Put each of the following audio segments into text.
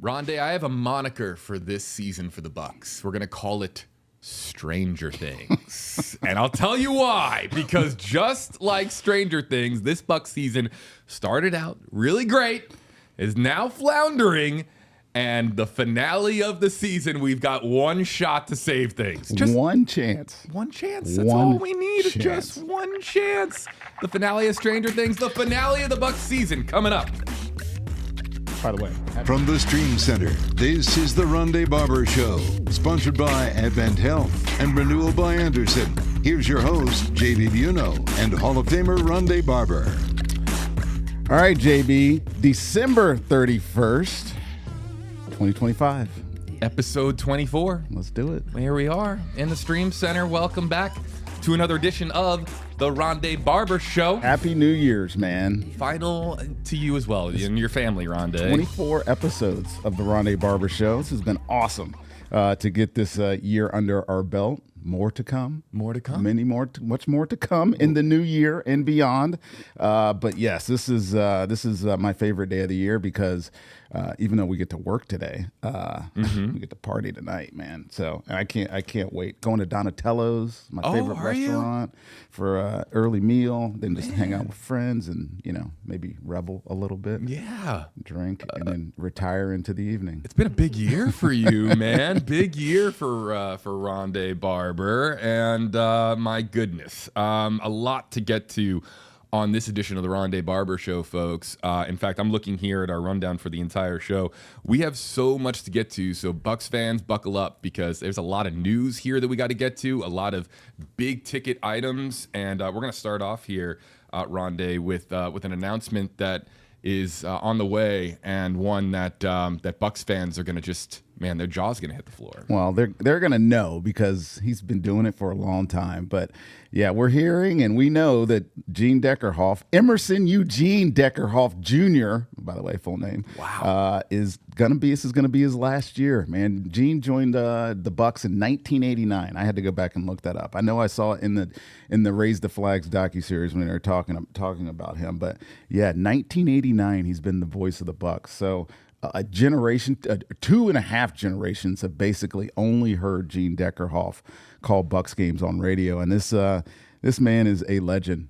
Rondé, I have a moniker for this season for the Bucs. We're going to call it Stranger Things. And I'll tell you why. Because just like Stranger Things, this Bucs season started out really great, is now floundering, and the finale of the season, we've got one shot to save things. Just one chance. One chance. That's all we need is just one chance. The finale of Stranger Things, the finale of the Bucs season coming up. By the way, from the Stream Center, this is the Rondé Barber Show, sponsored by Advent Health and Renewal by Andersen. Here's your host, JB Buno, and Hall of Famer Rondé Barber. All right, JB, December 31st, 2025. Episode 24. Let's do it. Here we are in the Stream Center. Welcome back to another edition of the Rondé Barber Show. Happy New Year's, man. Final to you as well, and your family, Rondé. 24 episodes of the Rondé Barber Show. This has been awesome to get this year under our belt. More to come. More to come. Much more to come in the new year and beyond. But yes, this is my favorite day of the year because even though we get to work today, we get to party tonight, man. So I can't wait. Going to Donatello's, my favorite restaurant, for an early meal. Then just hang out with friends and maybe revel a little bit. Yeah. Drink and then retire into the evening. It's been a big year for you, man. Big year for Rondé Barber, and my goodness, a lot to get to on this edition of the Rondé Barber Show, folks. In fact, I'm looking here at our rundown for the entire show. We have so much to get to, so Bucs fans, buckle up, because there's a lot of news here that we got to get to, a lot of big-ticket items, and we're going to start off here, Rondé, with an announcement that is on the way, and one that Bucs fans are going to just, man, their jaw's going to hit the floor. Well, they're going to know because he's been doing it for a long time. But yeah, we're hearing and we know that Gene Deckerhoff, Emerson Eugene Deckerhoff Jr., by the way, full name, wow, this is going to be his last year, man. Gene joined the Bucs in 1989. I had to go back and look that up. I know I saw it in the Raise the Flags docuseries when they were talking about him. But yeah, 1989, he's been the voice of the Bucs. So a generation, 2.5 generations have basically only heard Gene Deckerhoff call Bucs games on radio, and this man is a legend.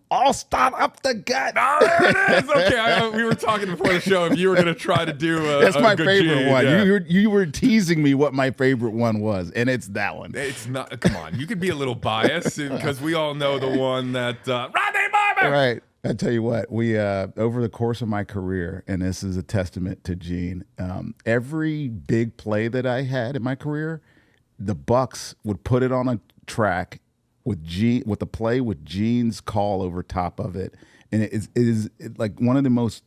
I'll start up the gut. Oh, there it is. Okay, we were talking before the show if you were going to try to do that's my good favorite Gene. one. Yeah. You were teasing me what my favorite one was, and it's that one. It's not. Come on, you could be a little biased because we all know the one that Rondé Barber. Right. I tell you what, we over the course of my career, and this is a testament to Gene, every big play that I had in my career, the Bucs would put it on a track with a play with Gene's call over top of it, and it is like one of the most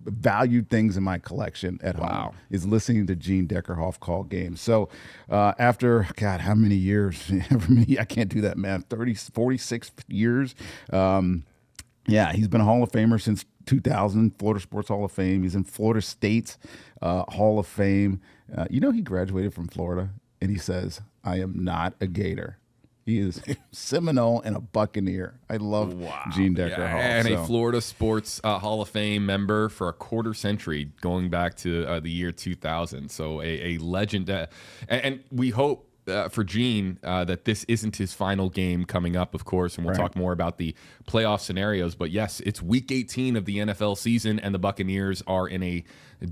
valued things in my collection at home is listening to Gene Deckerhoff call games. So after, God, how many years? I can't do that math. 46 years. Yeah, he's been a Hall of Famer since 2000, Florida Sports Hall of Fame. He's in Florida State's Hall of Fame. He graduated from Florida, and he says, I am not a Gator. He is Seminole and a Buccaneer. I love Gene Deckerhoff. Yeah, and a Florida Sports Hall of Fame member for a quarter century, going back to the year 2000. So a legend. And we hope for Gene that this isn't his final game coming up, of course, and we'll talk more about the playoff scenarios. But yes, it's week 18 of the NFL season, and the Buccaneers are in a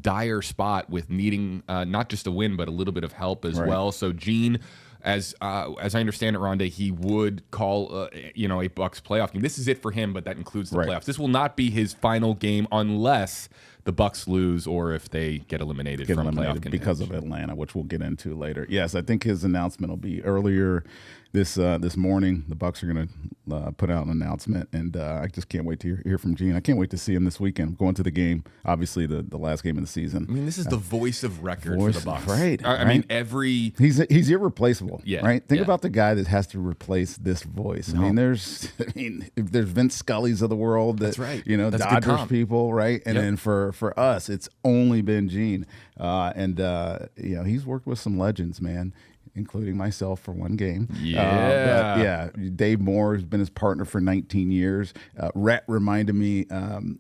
dire spot with needing not just a win, but a little bit of help as well. So Gene, as I understand it, Rondé, he would call a Bucs playoff game. This is it for him, but that includes the playoffs. This will not be his final game unless the Bucs lose or if they get eliminated from playoff contention because of Atlanta, which we'll get into later. Yes, I think his announcement will be earlier this morning. The Bucs are going to put out an announcement, and I just can't wait to hear from Gene. I can't wait to see him this weekend. I'm going to the game, obviously the last game of the season. I mean, this is the voice of record for the Bucs, right? I mean, he's irreplaceable, right? Think yeah. about the guy that has to replace this voice. I mean, if there's Vince Scully's of the world, that's right. That's Dodgers people, right? And then for us, it's only been Gene, and he's worked with some legends, man. including myself for one game. Yeah. Dave Moore has been his partner for 19 years. Rhett reminded me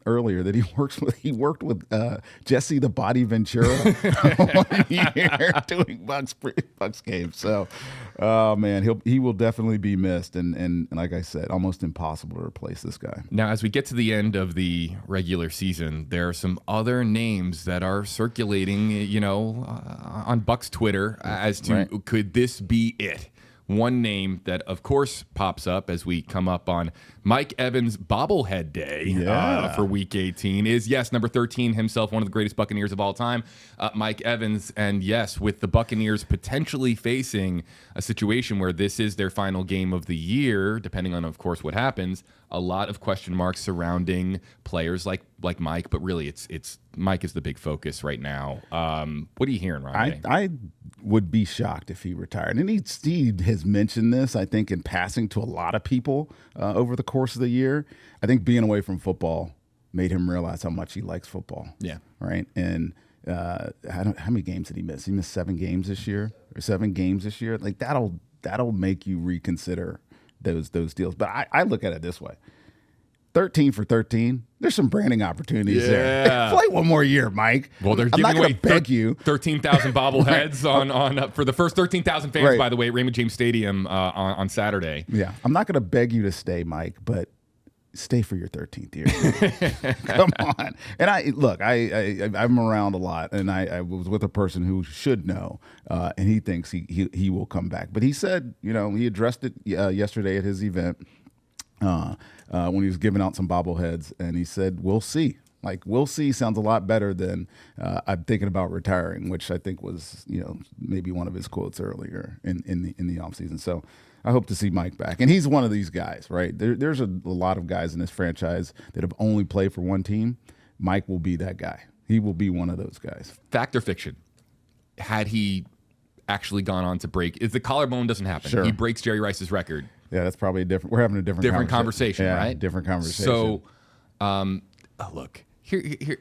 earlier that he worked with Jesse the Body Ventura 1 year doing Bucs games. So, man, he will definitely be missed. And like I said, almost impossible to replace this guy. Now, as we get to the end of the regular season, there are some other names that are circulating, on Bucs Twitter as to could this be it? One name that, of course, pops up as we come up on Mike Evans' bobblehead day for Week 18 is, yes, number 13 himself, one of the greatest Buccaneers of all time, Mike Evans. And, yes, with the Buccaneers potentially facing a situation where this is their final game of the year, depending on, of course, what happens, a lot of question marks surrounding players like Mike. But really, it's Mike is the big focus right now. What are you hearing, Rondé? I would be shocked if he retired. And he has mentioned this, I think, in passing to a lot of people over the course of the year. I think being away from football made him realize how much he likes football. Yeah. Right? And how many games did he miss? He missed 7 games this year. Like, that'll make you reconsider those deals. But I look at it this way. 13 for 13. There's some branding opportunities there. Play one more year, Mike. Well, they're I'm giving away 13,000 bobbleheads on for the first 13,000 fans, by the way, at Raymond James Stadium on Saturday. Yeah, I'm not going to beg you to stay, Mike, but stay for your 13th year. Come on. And I'm around a lot, and I was with a person who should know, and he thinks he will come back. But he said, he addressed it yesterday at his event. When he was giving out some bobbleheads, and he said, "We'll see." Like, "We'll see" sounds a lot better than "I'm thinking about retiring," which I think was, maybe one of his quotes earlier in the offseason. So I hope to see Mike back, and he's one of these guys, right? There's a lot of guys in this franchise that have only played for one team. Mike will be that guy. He will be one of those guys. Fact or fiction? Had he actually gone on to break, if the collarbone doesn't happen, Sure. he breaks Jerry Rice's record. Yeah, that's probably we're having a different conversation, yeah, right? Different conversation. So, look, here,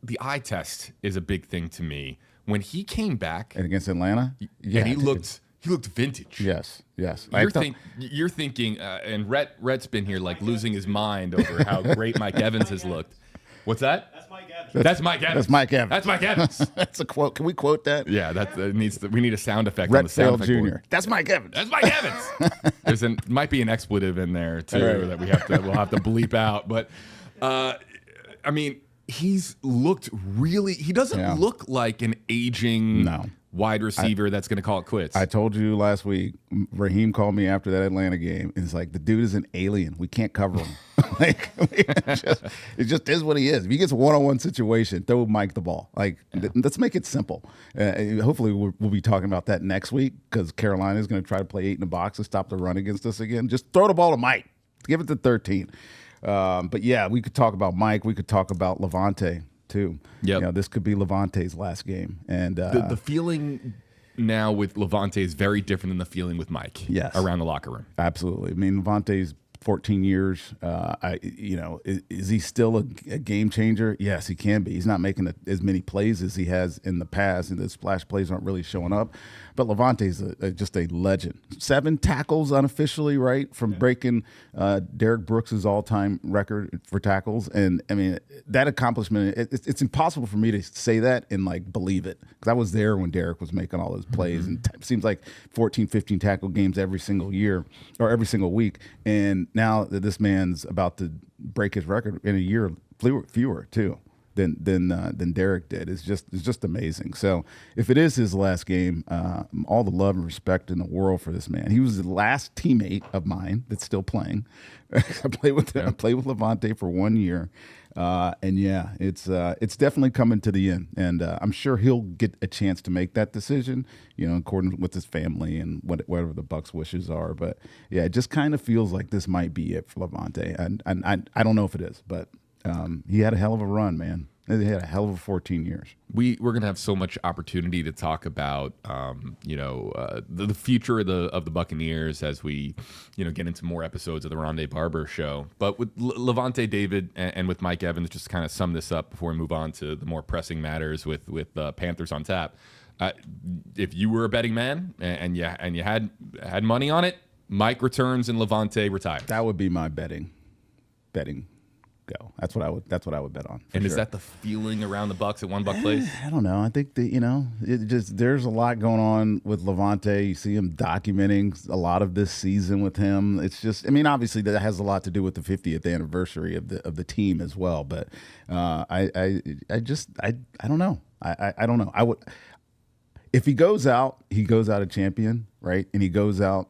the eye test is a big thing to me. When he came back and against Atlanta, and he looked vintage. Yes. You're thinking, and Rhett's been here like losing his mind over how great Mike Evans has looked. What's that? That's Mike Evans. That's Mike Evans. That's Mike Evans. That's Mike Evans. That's a quote. Can we quote that? Yeah, we need a sound effect Rhett on the sound Fail effect Jr. board. That's Mike Evans. That's Mike Evans. Might be an expletive in there too that we'll have to bleep out. But I mean, he's looked really. He doesn't look like an aging wide receiver that's going to call it quits. I told you last week. Raheem called me after that Atlanta game, and it's like, the dude is an alien. We can't cover him. It just is what he is. If he gets a one-on-one situation, throw Mike the ball. Let's make it simple. Hopefully, we'll be talking about that next week, because Carolina is going to try to play 8 in the box to stop the run against us again. Just throw the ball to Mike. Give it to 13. But yeah, we could talk about Mike. We could talk about Lavonte too. Yep. This could be Lavonte's last game, and the feeling now with Lavonte is very different than the feeling with Mike. Yes. Around the locker room. Absolutely. I mean, Lavonte's 14 years. Is he still a game changer? Yes, he can be. He's not making as many plays as he has in the past, and the splash plays aren't really showing up. But Lavonte's just a legend. 7 tackles unofficially, right, from breaking Derek Brooks' all-time record for tackles. And, I mean, that accomplishment, it's impossible for me to say that and, believe it. Because I was there when Derek was making all those plays. And it seems like 14, 15 tackle games every single year or every single week. And now that this man's about to break his record in a year, fewer too than Derek did. It's just amazing. So if it is his last game, all the love and respect in the world for this man. He was the last teammate of mine that's still playing. I played with Lavonte for 1 year, and yeah, it's definitely coming to the end. And I'm sure he'll get a chance to make that decision, in accordance with his family and whatever the Bucs' wishes are. But yeah, it just kind of feels like this might be it for Lavonte. And I don't know if it is, but. He had a hell of a run, man. He had a hell of a 14 years. We're going to have so much opportunity to talk about, the future of the Buccaneers as we, get into more episodes of the Rondé Barber Show. But with Lavonte David and with Mike Evans, just kind of sum this up before we move on to the more pressing matters with Panthers on tap. if you were a betting man and you had money on it, Mike returns and Lavonte retires. That would be my betting go. That's what I would bet on. And sure. Is that the feeling around the Bucs at $1 place? I don't know. I think that, there's a lot going on with Lavonte. You see him documenting a lot of this season with him. It's just, obviously that has a lot to do with the 50th anniversary of the team as well. But I don't know. I don't know. I would, if he goes out a champion, right? And he goes out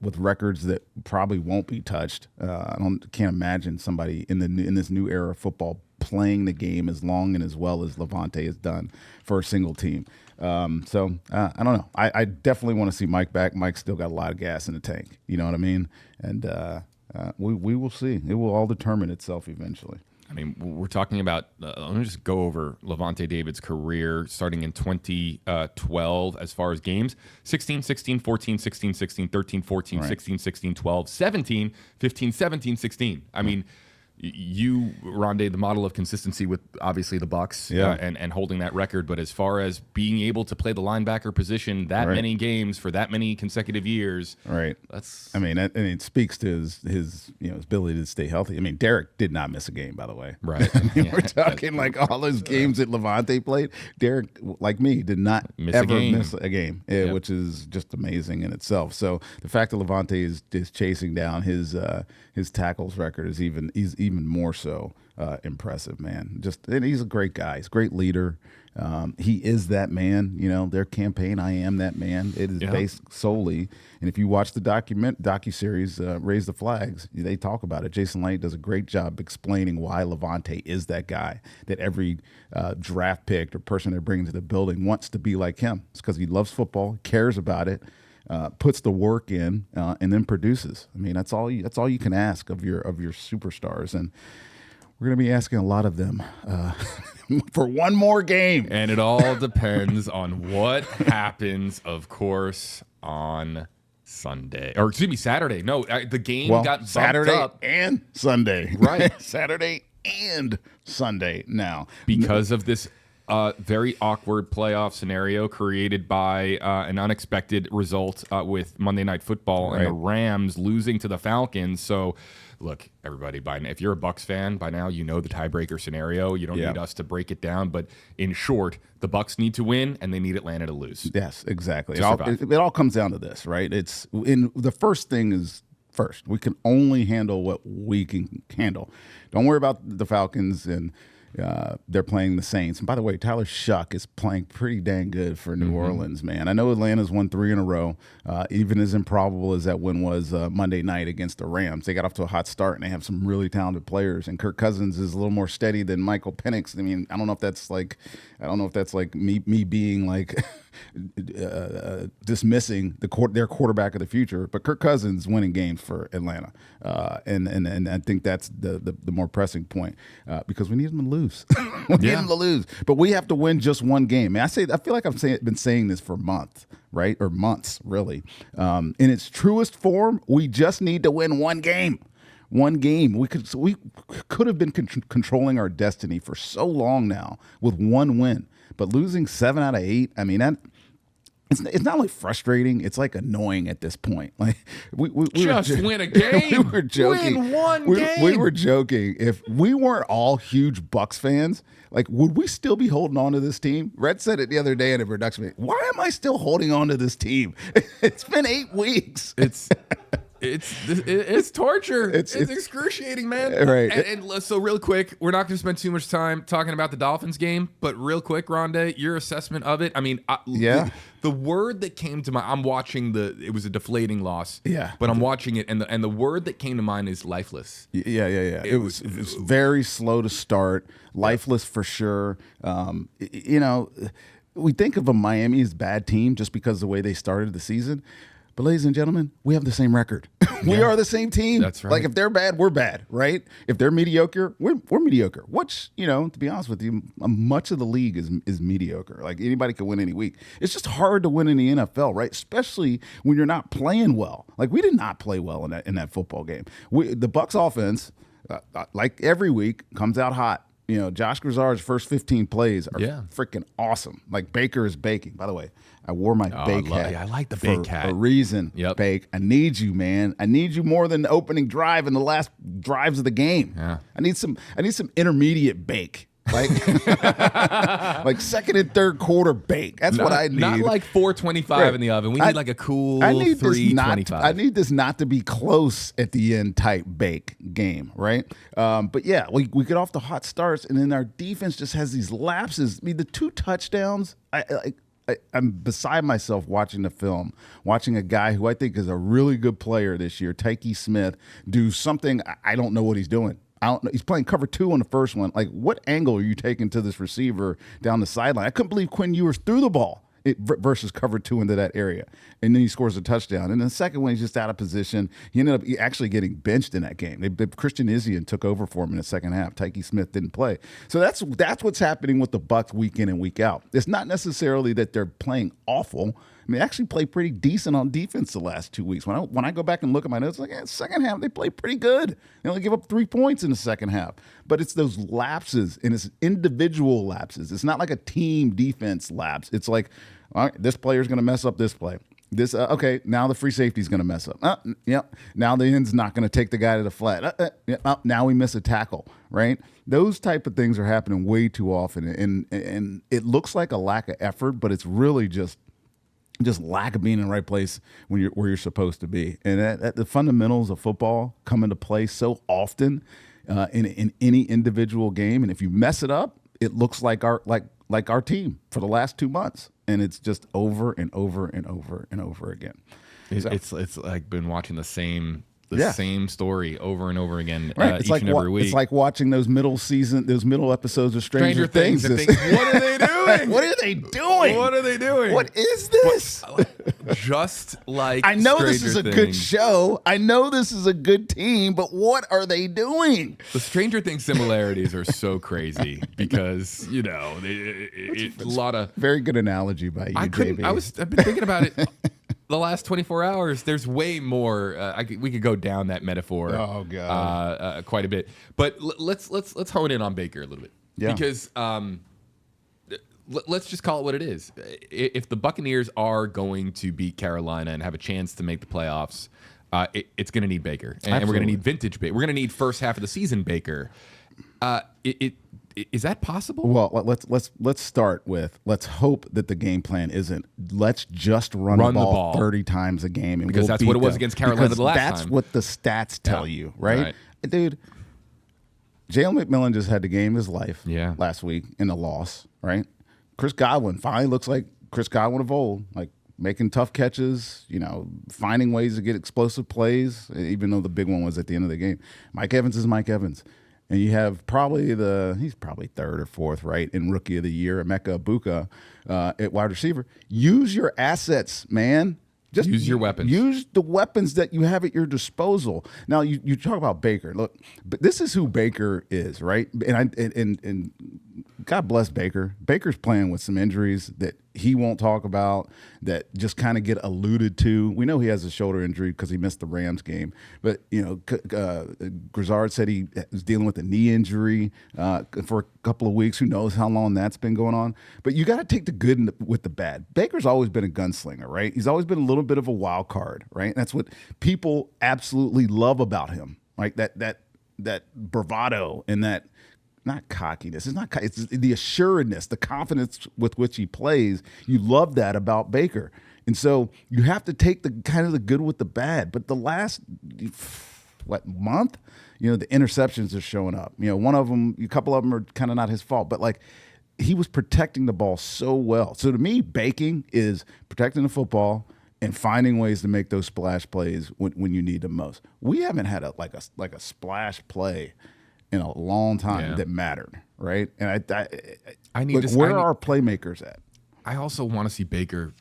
with records that probably won't be touched. Can't imagine somebody in this new era of football playing the game as long and as well as Lavonte has done for a single team. So I don't know. I definitely want to see Mike back. Mike's still got a lot of gas in the tank. You know what I mean? And we will see. It will all determine itself eventually. We're talking about, let me just go over Lavonte David's career starting in 2012 as far as games. 16, 16, 14, 16, 16, 13, 14, right. 16, 16, 12, 17, 15, 17, 16. You, Rondé, the model of consistency with obviously the Bucs and holding that record. But as far as being able to play the linebacker position that many games for that many consecutive years, right? That's. It speaks to his ability to stay healthy. Derek did not miss a game, by the way. Right. We're talking like all those games that Lavonte played. Derek, like me, did not miss a game, which is just amazing in itself. So the fact that Lavonte is chasing down his tackles record is even more so impressive, man. And he's a great guy. He's a great leader. He is that man. Their campaign, I Am That Man. It is based solely, and if you watch the docuseries, Raise the Flags, they talk about it. Jason Light does a great job explaining why Lavonte is that guy that every draft pick or person they bring into the building wants to be like him. It's because he loves football, cares about it, puts the work in, and then produces. That's all you can ask of your superstars, and we're going to be asking a lot of them for one more game. And it all depends on what happens, of course, on Sunday. Or excuse me, Saturday. No, the game got bumped Saturday up. and Sunday. Right. Saturday and Sunday now. Because of this very awkward playoff scenario created by an unexpected result with Monday Night Football and the Rams losing to the Falcons. So, look, everybody, if you're a Bucs fan, by now you know the tiebreaker scenario. You don't need us to break it down. But in short, the Bucs need to win, and they need Atlanta to lose. Yes, exactly. It all comes down to this, right? The first thing is, we can only handle what we can handle. Don't worry about the Falcons and they're playing the Saints. And by the way, Tyler Shuck is playing pretty dang good for New Orleans, man. I know Atlanta's won 3 in a row, even as improbable as that win was Monday night against the Rams. They got off to a hot start, and they have some really talented players. And Kirk Cousins is a little more steady than Michael Penix. I don't know if that's like me being like dismissing their quarterback of the future, but Kirk Cousins winning games for Atlanta, and I think that's the more pressing point because we need them to lose. We need them to lose, but we have to win just one game. I feel like I've been saying this for months, right, or months really. In its truest form, we just need to win one game. One game. We could have been controlling our destiny for so long now with one win. But losing 7 out of 8, it's not only frustrating, it's like annoying at this point. Like we win a game. We were joking. Win one game. We were joking. If we weren't all huge Bucs fans, like, would we still be holding on to this team? Red said it the other day in a production meeting. Why am I still holding on to this team? It's been 8 weeks. It's torture. It's excruciating, man. Right. And so real quick, we're not going to spend too much time talking about the Dolphins game, but real quick, Rondé, your assessment of it. The word that came to mind, I'm watching it was a deflating loss. Yeah. But I'm watching it, and the word that came to mind is lifeless. Yeah. It was very slow to start. Lifeless for sure. We think of Miami as a bad team just because of the way they started the season. But ladies and gentlemen, we have the same record. We are the same team. That's right. Like, if they're bad, we're bad, right? If they're mediocre, we're mediocre. Which, to be honest with you, much of the league is mediocre. Like, anybody can win any week. It's just hard to win in the NFL, right? Especially when you're not playing well. Like, we did not play well in that football game. The Bucs offense, like every week, comes out hot. Josh Grizzard's first 15 plays are Yeah. freaking awesome. Like Baker is baking. By the way, I wore my bake hat. I like the for bake hat. a reason. Yep. Bake. I need you, man. I need you more than the opening drive and the last drives of the game. Yeah. I need some intermediate bake. Like, like second and third quarter bake. That's what I need. Not like 425 in the oven. We need like a cool 325. I need this not to be close at the end type bake game, right? But yeah, we get off the hot starts, and then our defense just has these lapses. I mean, the 2 touchdowns, I'm beside myself watching the film, watching a guy who I think is a really good player this year, Tyke Smith, do something I don't know what he's doing. I don't know. He's playing cover 2 on the first one. Like, what angle are you taking to this receiver down the sideline? I couldn't believe Quinn Ewers threw the ball versus cover 2 into that area. And then he scores a touchdown. And then the second one, he's just out of position. He ended up actually getting benched in that game. Christian Izien took over for him in the second half. Tyke Smith didn't play. So that's what's happening with the Bucs week in and week out. It's not necessarily that they're playing awful. I mean, they actually played pretty decent on defense the last 2 weeks. When I go back and look at my notes, like, second half, they played pretty good. They only give up 3 points in the second half. But it's those lapses, and it's individual lapses. It's not like a team defense lapse. It's like, all right, this player's going to mess up this play. Okay, now the free safety's going to mess up. Now the end's not going to take the guy to the flat. Now we miss a tackle, right? Those type of things are happening way too often. And it looks like a lack of effort, but it's really just lack of being in the right place where you're supposed to be. And the fundamentals of football come into play so often in any individual game. And if you mess it up, it looks like our team for the last 2 months. And it's just over and over and over and over again. It's like been watching the same story over and over again right. each and every week. It's like watching those middle episodes of Stranger Things. What are they doing? What are they doing? What are they doing? What is this? Just like I know Stranger this is a Things. good show. I know this is a good team, but what are they doing? The Stranger Things similarities are so crazy because it's a lot of very good analogy by you, JB. I've been thinking about it. The last 24 hours, there's way more. We could go down that metaphor. Oh God, quite a bit. But let's hone in on Baker a little bit, because let's just call it what it is. If the Buccaneers are going to beat Carolina and have a chance to make the playoffs, it's going to need Baker, and we're going to need vintage Baker. We're going to need first half of the season Baker. Is that possible? Well, let's start with, let's hope that the game plan isn't let's just run the ball 30 times a game, and because that's what it was against Carolina the last time. That's what the stats tell you, right? Dude, Jalen McMillan just had the game of his life last week in a loss, right? Chris Godwin finally looks like Chris Godwin of old, like making tough catches, finding ways to get explosive plays, even though the big one was at the end of the game. Mike Evans is Mike Evans. And you have he's probably third or fourth, right, in Rookie of the Year, Emeka Egbuka at wide receiver. Use your assets, man. Just use your weapons. Use the weapons that you have at your disposal. Now, you talk about Baker. Look, but this is who Baker is, right? And God bless Baker. Baker's playing with some injuries that he won't talk about, that just kind of get alluded to. We know he has a shoulder injury because he missed the Rams game. But, Grizzard said he was dealing with a knee injury for a couple of weeks. Who knows how long that's been going on. But you got to take the good with the bad. Baker's always been a gunslinger, right? He's always been a little bit of a wild card, right? And that's what people absolutely love about him, right? That bravado and that, not cockiness. It's the assuredness, the confidence with which he plays. You love that about Baker. And so you have to take the kind of the good with the bad. But the last, month, the interceptions are showing up. One of them, a couple of them are kind of not his fault. But, he was protecting the ball so well. So to me, baking is protecting the football and finding ways to make those splash plays when you need them most. We haven't had a splash play in a long time that mattered, right? And where are our playmakers at? I also want to see Baker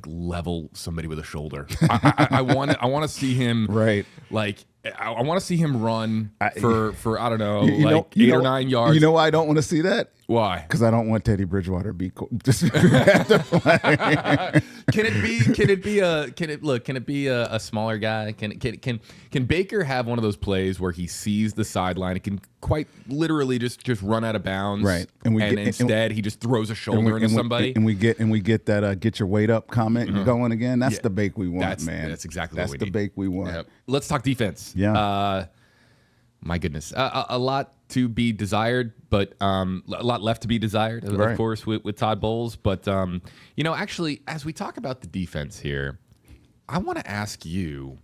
level somebody with a shoulder. I want to see him I want to see him run for I don't know 8 or 9 yards. You know why I don't want to see that? Why? Because I don't want Teddy Bridgewater to be just Can it be a smaller guy? Can Baker have one of those plays where he sees the sideline, it can quite literally just run out of bounds, right? Instead he just throws a shoulder into somebody, and we get that get your weight up comment going again. That's the bake we want, man. That's exactly that's what we the need. Bake we want. Yep. Let's talk defense. Yeah. My goodness, a lot to be desired, but a lot left to be desired, of course, with Todd Bowles. But, actually, as we talk about the defense here, I want to ask you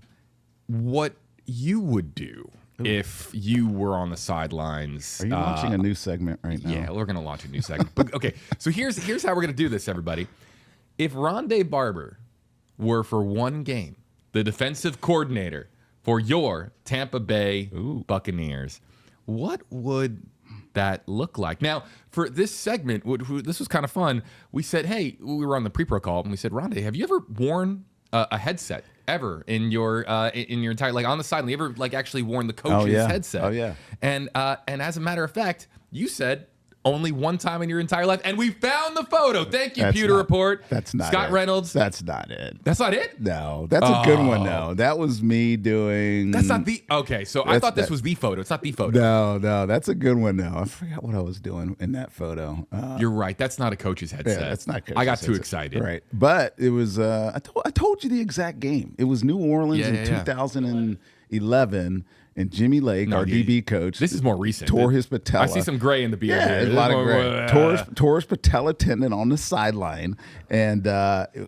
what you would do if you were on the sidelines. Are you launching a new segment right now? Yeah, we're going to launch a new segment. But, okay, so here's how we're going to do this, everybody. If Rondé Barber were for one game the defensive coordinator for your Tampa Bay Buccaneers, what would that look like? Now, for this segment, this was kind of fun. We said, hey, we were on the pre-pro call, and we said, Rondé, have you ever worn a headset ever in your entire, like on the sideline? You ever actually worn the coach's headset? Oh yeah. And as a matter of fact, you said only one time in your entire life, and we found the photo. Thank you, Pewter Report. That's not Scott it. Reynolds. That's not it. That's not it? No, that's a good one. No, that was me doing. That's not the. Okay, so I thought this was the photo. It's not the photo. No, that's a good one. No, I forgot what I was doing in that photo. You're right. That's not a coach's headset. Yeah, that's not. I got too excited. Right, but it was. I told you the exact game. It was New Orleans in 2011. And Jimmy Lake, our DB coach, this is more recent. Tore his patella. I see some gray in the beard. Yeah, here. a lot of gray. Tore his patella tendon on the sideline, and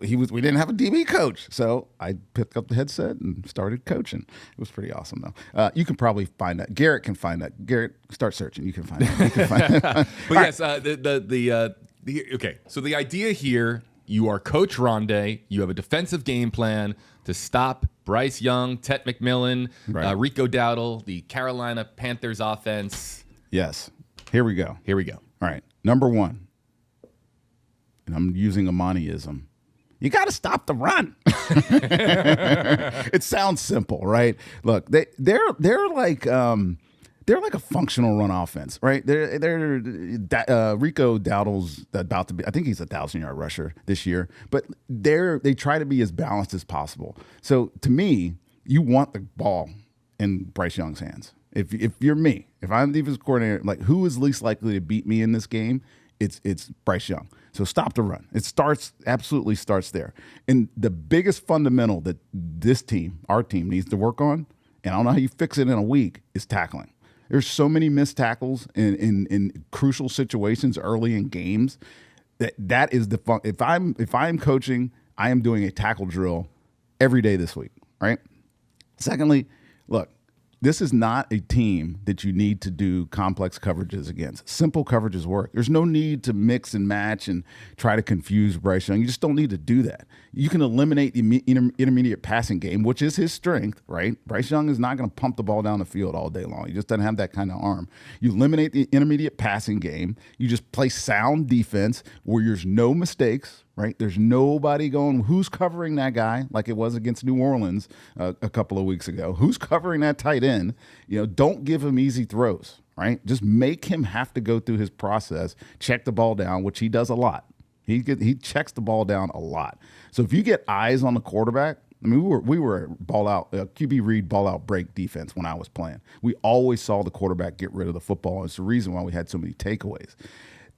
we didn't have a DB coach, so I picked up the headset and started coaching. It was pretty awesome, though. You can probably find that. Garrett can find that. Garrett, start searching. You can find it. But yes, okay. So the idea here: you are Coach Rondé. You have a defensive game plan to stop Bryce Young, Ted McMillan, Rico Dowdle, the Carolina Panthers offense. Yes. Here we go. All right. Number one, and I'm using a Montyism. You got to stop the run. It sounds simple, right? Look, they're like a functional run offense, right? Rico Dowdle's about to be. I think he's a 1,000-yard rusher this year, but they try to be as balanced as possible. So to me, you want the ball in Bryce Young's hands. If you're me, if I'm the defensive coordinator, like who is least likely to beat me in this game? It's Bryce Young. So stop the run. It absolutely starts there. And the biggest fundamental that this team, our team, needs to work on, and I don't know how you fix it in a week, is tackling. There's so many missed tackles in crucial situations early in games. That is the fun. If I'm coaching, I am doing a tackle drill every day this week, right? Secondly, look, this is not a team that you need to do complex coverages against. Simple coverages work. There's no need to mix and match and try to confuse Bryce Young. You just don't need to do that. You can eliminate the intermediate passing game, which is his strength, right? Bryce Young is not going to pump the ball down the field all day long. He just doesn't have that kind of arm. You eliminate the intermediate passing game. You just play sound defense where there's no mistakes, right? There's nobody going, who's covering that guy like it was against New Orleans a couple of weeks ago? Who's covering that tight end? Don't give him easy throws, right? Just make him have to go through his process, check the ball down, which he does a lot. He checks the ball down a lot. So if you get eyes on the quarterback, I mean, we were ball out, QB read, ball out break defense when I was playing. We always saw the quarterback get rid of the football. It's the reason why we had so many takeaways.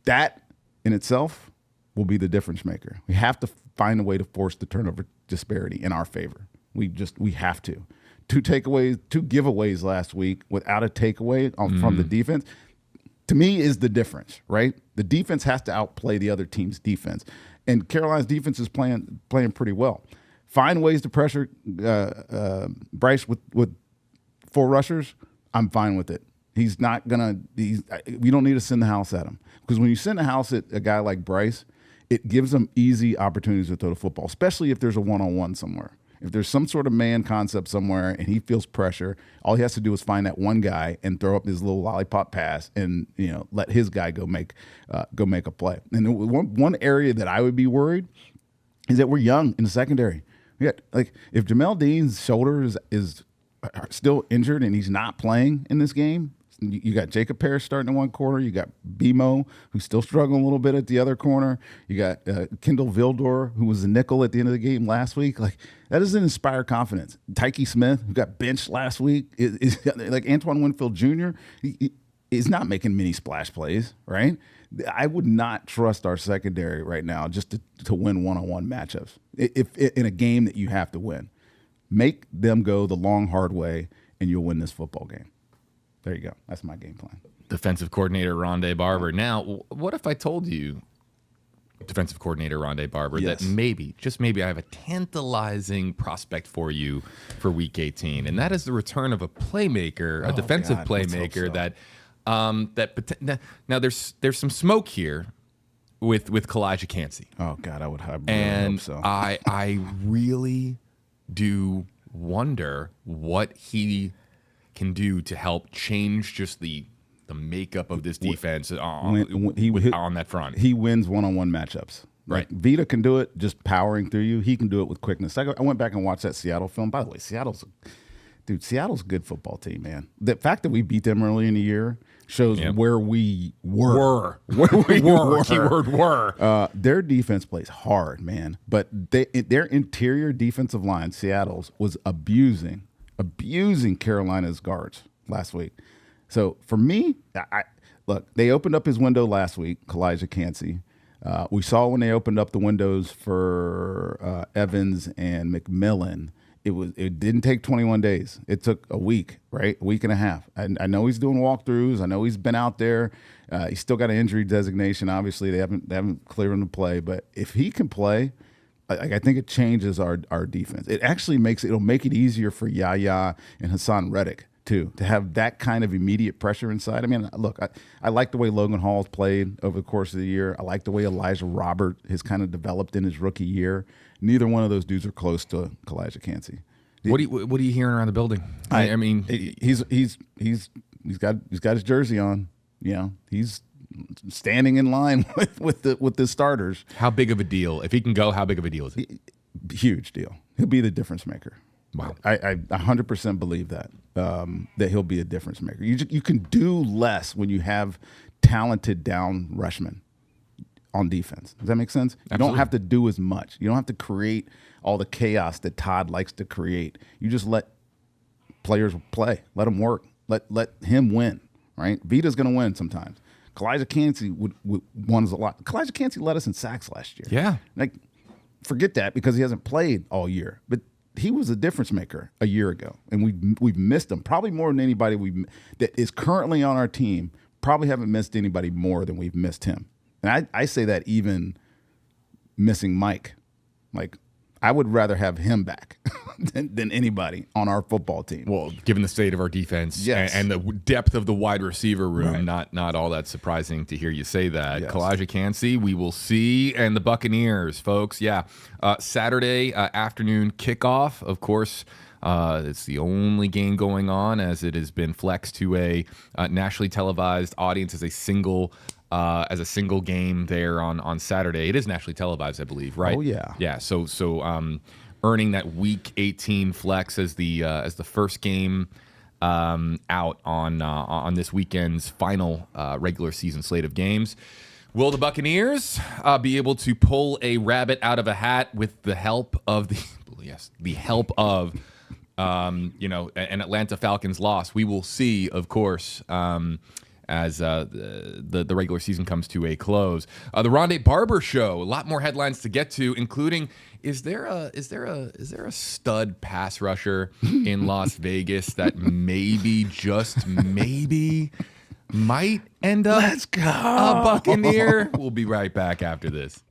That in itself will be the difference maker. We have to find a way to force the turnover disparity in our favor. We have to. 2 giveaways last week without a takeaway from the defense, to me, is the difference, right? The defense has to outplay the other team's defense. And Carolina's defense is playing pretty well. Find ways to pressure Bryce with 4 rushers. I'm fine with it. He's not going to – we don't need to send the house at him. Because when you send the house at a guy like Bryce, it gives them easy opportunities to throw the football, especially if there's a one-on-one somewhere. If there's some sort of man concept somewhere and he feels pressure, all he has to do is find that one guy and throw up his little lollipop pass and let his guy go make a play. And one area that I would be worried is that we're young in the secondary. If Jamel Dean's shoulder is still injured and he's not playing in this game, you got Jacob Parrish starting in one corner. You got BMO, who's still struggling a little bit at the other corner. You got Kendall Vildor, who was a nickel at the end of the game last week. Like, that doesn't inspire confidence. Tyke Smith, who got benched last week, is like Antoine Winfield Jr., is not making many splash plays, right? I would not trust our secondary right now just to win one-on-one matchups if in a game that you have to win. Make them go the long, hard way, and you'll win this football game. There you go. That's my game plan. Defensive coordinator Rondé Barber. Now, what if I told you, defensive coordinator Rondé Barber, that maybe, just maybe, I have a tantalizing prospect for you for Week 18, and that is the return of a playmaker, a defensive playmaker that now there's some smoke here with Kalijah Kancey. Oh God, I would hope so. I really do wonder what he can do to help change just the makeup of this defense on that front. He wins one-on-one matchups. Right. Like, Vita can do it just powering through you. He can do it with quickness. I went back and watched that Seattle film. By the way, Seattle's a good football team, man. The fact that we beat them early in the year shows where we were. Keyword were. Their defense plays hard, man. But their interior defensive line, Seattle's, was abusing Carolina's guards last week. So for me, look, they opened up his window last week, Kalijah Kancey. We saw when they opened up the windows for Evans and McMillan. It didn't take 21 days. It took a week, right? A week and a half. I know he's doing walkthroughs. I know he's been out there. He's still got an injury designation. Obviously, they haven't cleared him to play. But if he can play, I think it changes our defense. It actually it'll make it easier for Yaya and Hassan Reddick too, to have that kind of immediate pressure inside. I mean, look, I like the way Logan Hall's played over the course of the year. I like the way Elijah Robert has kind of developed in his rookie year. Neither one of those dudes are close to Kalijah Kancey. What are you hearing around the building? I mean, he's got his jersey on. You know, he's standing in line with the starters. How big of a deal? If he can go, how big of a deal is it? Huge deal. He'll be the difference maker. Wow. I 100% believe that he'll be a difference maker. You can do less when you have talented down rushmen on defense. Does that make sense? Absolutely. You don't have to do as much. You don't have to create all the chaos that Todd likes to create. You just let players play. Let them work. Let him win, right? Vita's going to win sometimes. Kalijah Kancey wins a lot. Kalijah Kancey led us in sacks last year. Yeah. Like, forget that because he hasn't played all year. But he was a difference maker a year ago, and we've missed him probably more than anybody that is currently on our team. Probably haven't missed anybody more than we've missed him. And I say that even missing Mike. Like, I would rather have him back than anybody on our football team. Well, given the state of our defense and the depth of the wide receiver room, not all that surprising to hear you say that. Yes. Kalijah Kancey, we will see, and the Buccaneers, folks. Yeah, Saturday afternoon kickoff, of course. It's the only game going on as it has been flexed to a nationally televised audience as a single game there on Saturday. It is nationally televised, I believe, right? Oh yeah, yeah. So earning that Week 18 flex as the first game out on this weekend's final regular season slate of games. Will the Buccaneers be able to pull a rabbit out of a hat with the help of an Atlanta Falcons loss? We will see, of course. As the regular season comes to a close, the Rondé Barber Show. A lot more headlines to get to, including is there a stud pass rusher in Las Vegas that maybe just maybe might end up a Buccaneer? We'll be right back after this.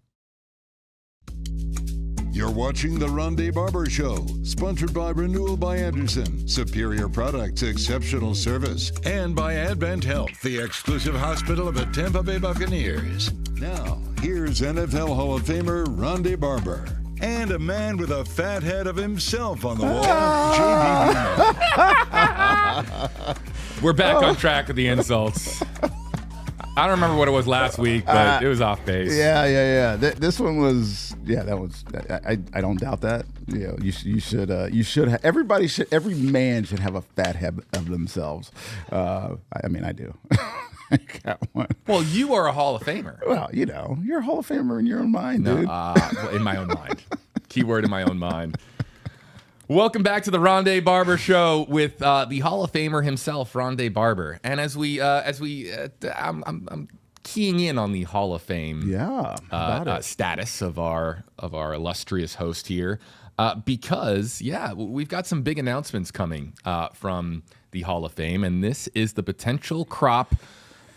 You're watching The Rondé Barber Show, sponsored by Renewal by Andersen. Superior products, exceptional service. And by Advent Health, the exclusive hospital of the Tampa Bay Buccaneers. Now, here's NFL Hall of Famer Rondé Barber. And a man with a fat head of himself on the wall, JB. We're back on track with the insults. I don't remember what it was last week, but it was off base. Yeah. This one was, that was. I don't doubt that. You should. Every man should have a fat head of themselves. I mean, I do. I got one. Well, you are a Hall of Famer. Well, you're a Hall of Famer in your own mind, dude. Well, in my own mind. Keyword in my own mind. Welcome back to the Rondé Barber Show with the Hall of Famer himself, Rondé Barber. And I'm keying in on the Hall of Fame status of our illustrious host here, because we've got some big announcements coming from the Hall of Fame, and this is the potential crop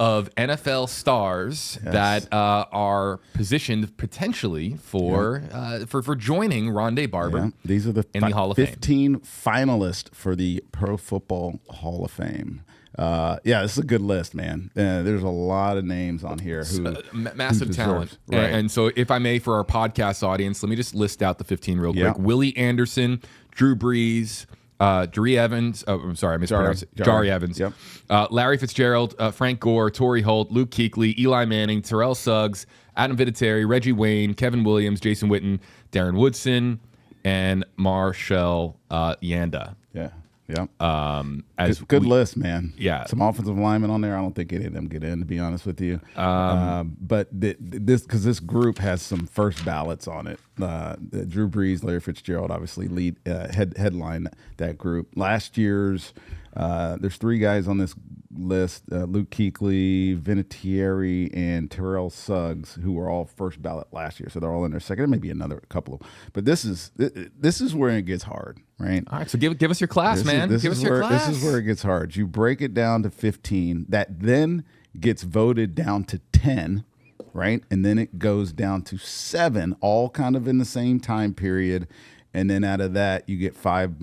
of NFL stars that are positioned potentially for joining Rondé Barber. Yeah. These are the Hall of Fame. 15 finalists for the Pro Football Hall of Fame. This is a good list, man. There's a lot of names on here massive talent. Right. And so, if I may, for our podcast audience, let me just list out the 15 real quick. Willie Andersen, Drew Brees, Jari Evans. Oh, I'm sorry, I mispronounced it. Jari Evans. Yep. Larry Fitzgerald, Frank Gore, Torrey Holt, Luke Kuechly, Eli Manning, Terrell Suggs, Adam Vinatieri, Reggie Wayne, Kevin Williams, Jason Witten, Darren Woodson, and Marshall Yanda. Yeah. Good list, man. Yeah. Some offensive linemen on there. I don't think any of them get in, to be honest with you. But this group has some first ballots on it. Drew Brees, Larry Fitzgerald, obviously headline that group. Last year's, there's 3 guys on this list: Luke Kuechly, Vinatieri, and Terrell Suggs, who were all first ballot last year. So they're all in their second. Maybe another couple. But this is where it gets hard, right? All right, so give us your class, man. Give us your class. This is where it gets hard. You break it down to 15. That then gets voted down to 10, right? And then it goes down to 7, all kind of in the same time period. And then out of that, you get 5.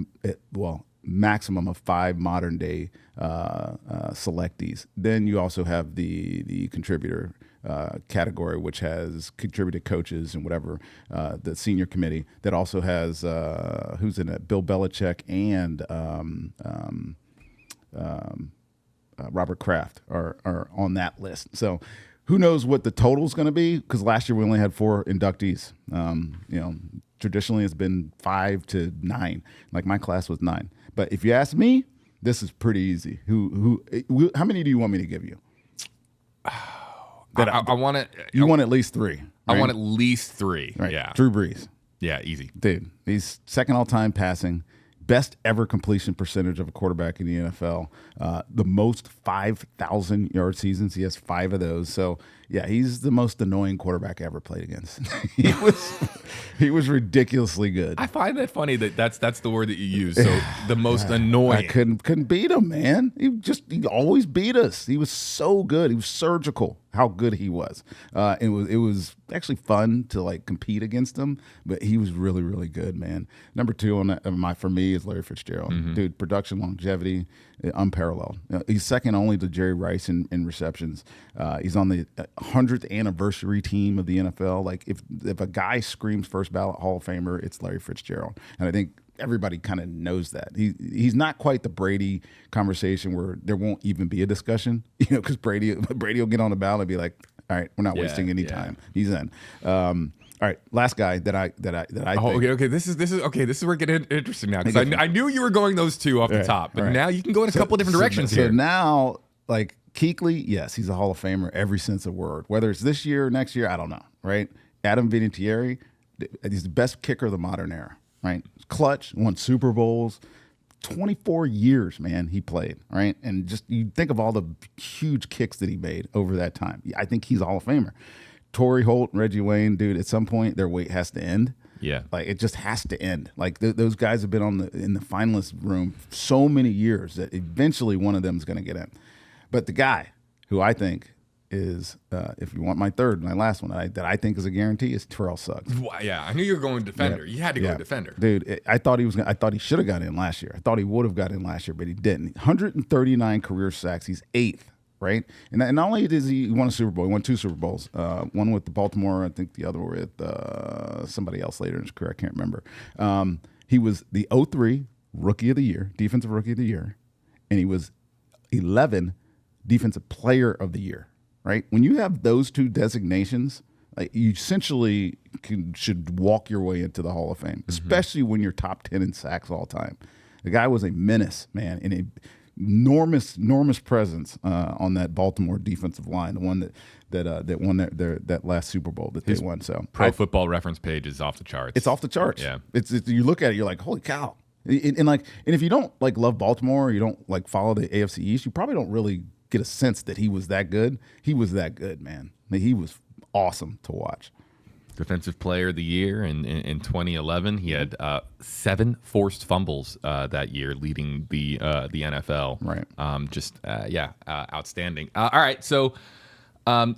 Maximum of 5 modern day selectees. Then you also have the contributor category, which has contributed coaches and whatever, the senior committee that also has who's in it? Bill Belichick and Robert Kraft are on that list. So who knows what the total is going to be? Because last year we only had 4 inductees. Traditionally it's been 5 to 9. Like my class was 9. But if you ask me, this is pretty easy. How many do you want me to give you? I want it. You want at least 3. Right? I want at least 3. Right. Yeah. Drew Brees. Yeah, easy. Dude, he's second all-time passing, best ever completion percentage of a quarterback in the NFL, the most 5,000-yard seasons. He has 5 of those. So, yeah, he's the most annoying quarterback I ever played against. He was ridiculously good. I find that funny that's the word that you use. So the most annoying. I couldn't beat him, man. He always beat us. He was so good. He was surgical. How good he was. It was actually fun to compete against him, but he was really, really good, man. Number 2 for me is Larry Fitzgerald. Mm-hmm. Dude, production, longevity, unparalleled. He's second only to Jerry Rice in receptions. He's on the 100th anniversary team of the NFL. Like if a guy screams first ballot Hall of Famer, it's Larry Fitzgerald, and I think everybody kind of knows that. He's not quite the Brady conversation where there won't even be a discussion, because Brady will get on the ballot and be like, all right, we're not wasting any time. He's in. All right, last guy that I think. Okay. This is where it gets interesting now, because I knew you were going those 2 off the top, but now you can go in a couple of different directions here. So now, Kuechly, yes, he's a Hall of Famer every sense of word. Whether it's this year or next year, I don't know, right? Adam Vinatieri, he's the best kicker of the modern era, right? Clutch, won Super Bowls, 24 years, man, he played, right? And just you think of all the huge kicks that he made over that time. I think he's a Hall of Famer. Torrey Holt and Reggie Wayne, dude, at some point their wait has to end. Yeah. It just has to end. Those guys have been in the finalist room so many years that eventually one of them is going to get in. But the guy who I think is, if you want my last one that I think is a guarantee, is Terrell Suggs. Yeah, I knew you were going defender. Yeah. You had to go defender. Dude, I thought he should have got in last year. I thought he would have got in last year, but he didn't. 139 career sacks. He's 8th, right? And not only did he won a Super Bowl, he won 2 Super Bowls. One with the Baltimore, I think the other with somebody else later in his career. I can't remember. He was the 03 Rookie of the Year, Defensive Rookie of the Year, and he was 11 Defensive Player of the Year. right? When you have those two designations, like, you essentially should walk your way into the Hall of Fame, especially when you're top 10 in sacks all time. The guy was a menace, man, and an enormous presence on that Baltimore defensive line, the one that won that last Super Bowl that they won. So Pro Football Reference page is off the charts. It's off the charts. Yeah, it's you look at it, you're like, holy cow. And if you don't like love Baltimore, or you don't like follow the AFC East, you probably don't really get a sense that he was that good. He was that good, man. He was awesome to watch. Defensive Player of the Year in 2011. He had 7 forced fumbles that year, leading the NFL. Right. Outstanding. All right, so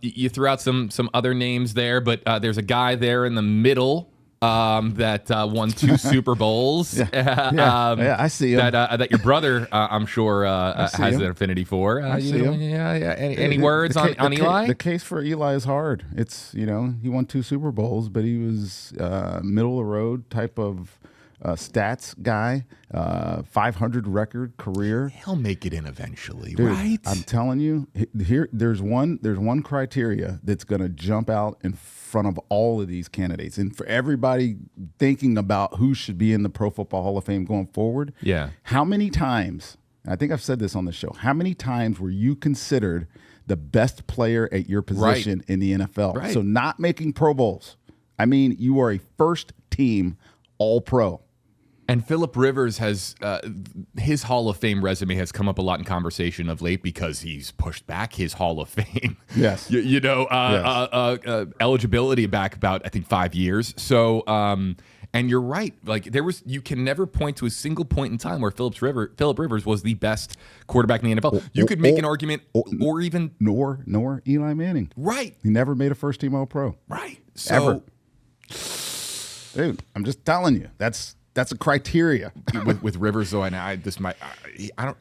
you threw out some other names there, but there's a guy there in the middle that won 2 Super Bowls. Yeah, I see him. That your brother, I'm sure, has an affinity for. I see him. Any words on Eli? The case for Eli is hard. It's, he won 2 Super Bowls, but he was middle of the road type of stats guy, 500 record career. He'll make it in eventually, Dude, right? I'm telling you, there's one criteria that's going to jump out in front of all of these candidates, and for everybody thinking about who should be in the Pro Football Hall of Fame going forward. Yeah. How many times? I think I've said this on the show. How many times were you considered the best player at your position in the NFL? Right. So not making Pro Bowls. I mean, you are a first team All-Pro. And Phillip Rivers has his Hall of Fame resume has come up a lot in conversation of late because he's pushed back his Hall of Fame. Yes, eligibility back about I think 5 years. So, and you're right. Like you can never point to a single point in time where Phillip Rivers was the best quarterback in the NFL. You could make an argument, or even nor Eli Manning. Right. He never made a first team All-Pro. Right. So, ever. Dude, I'm just telling you, that's a criteria. with Rivers, though, and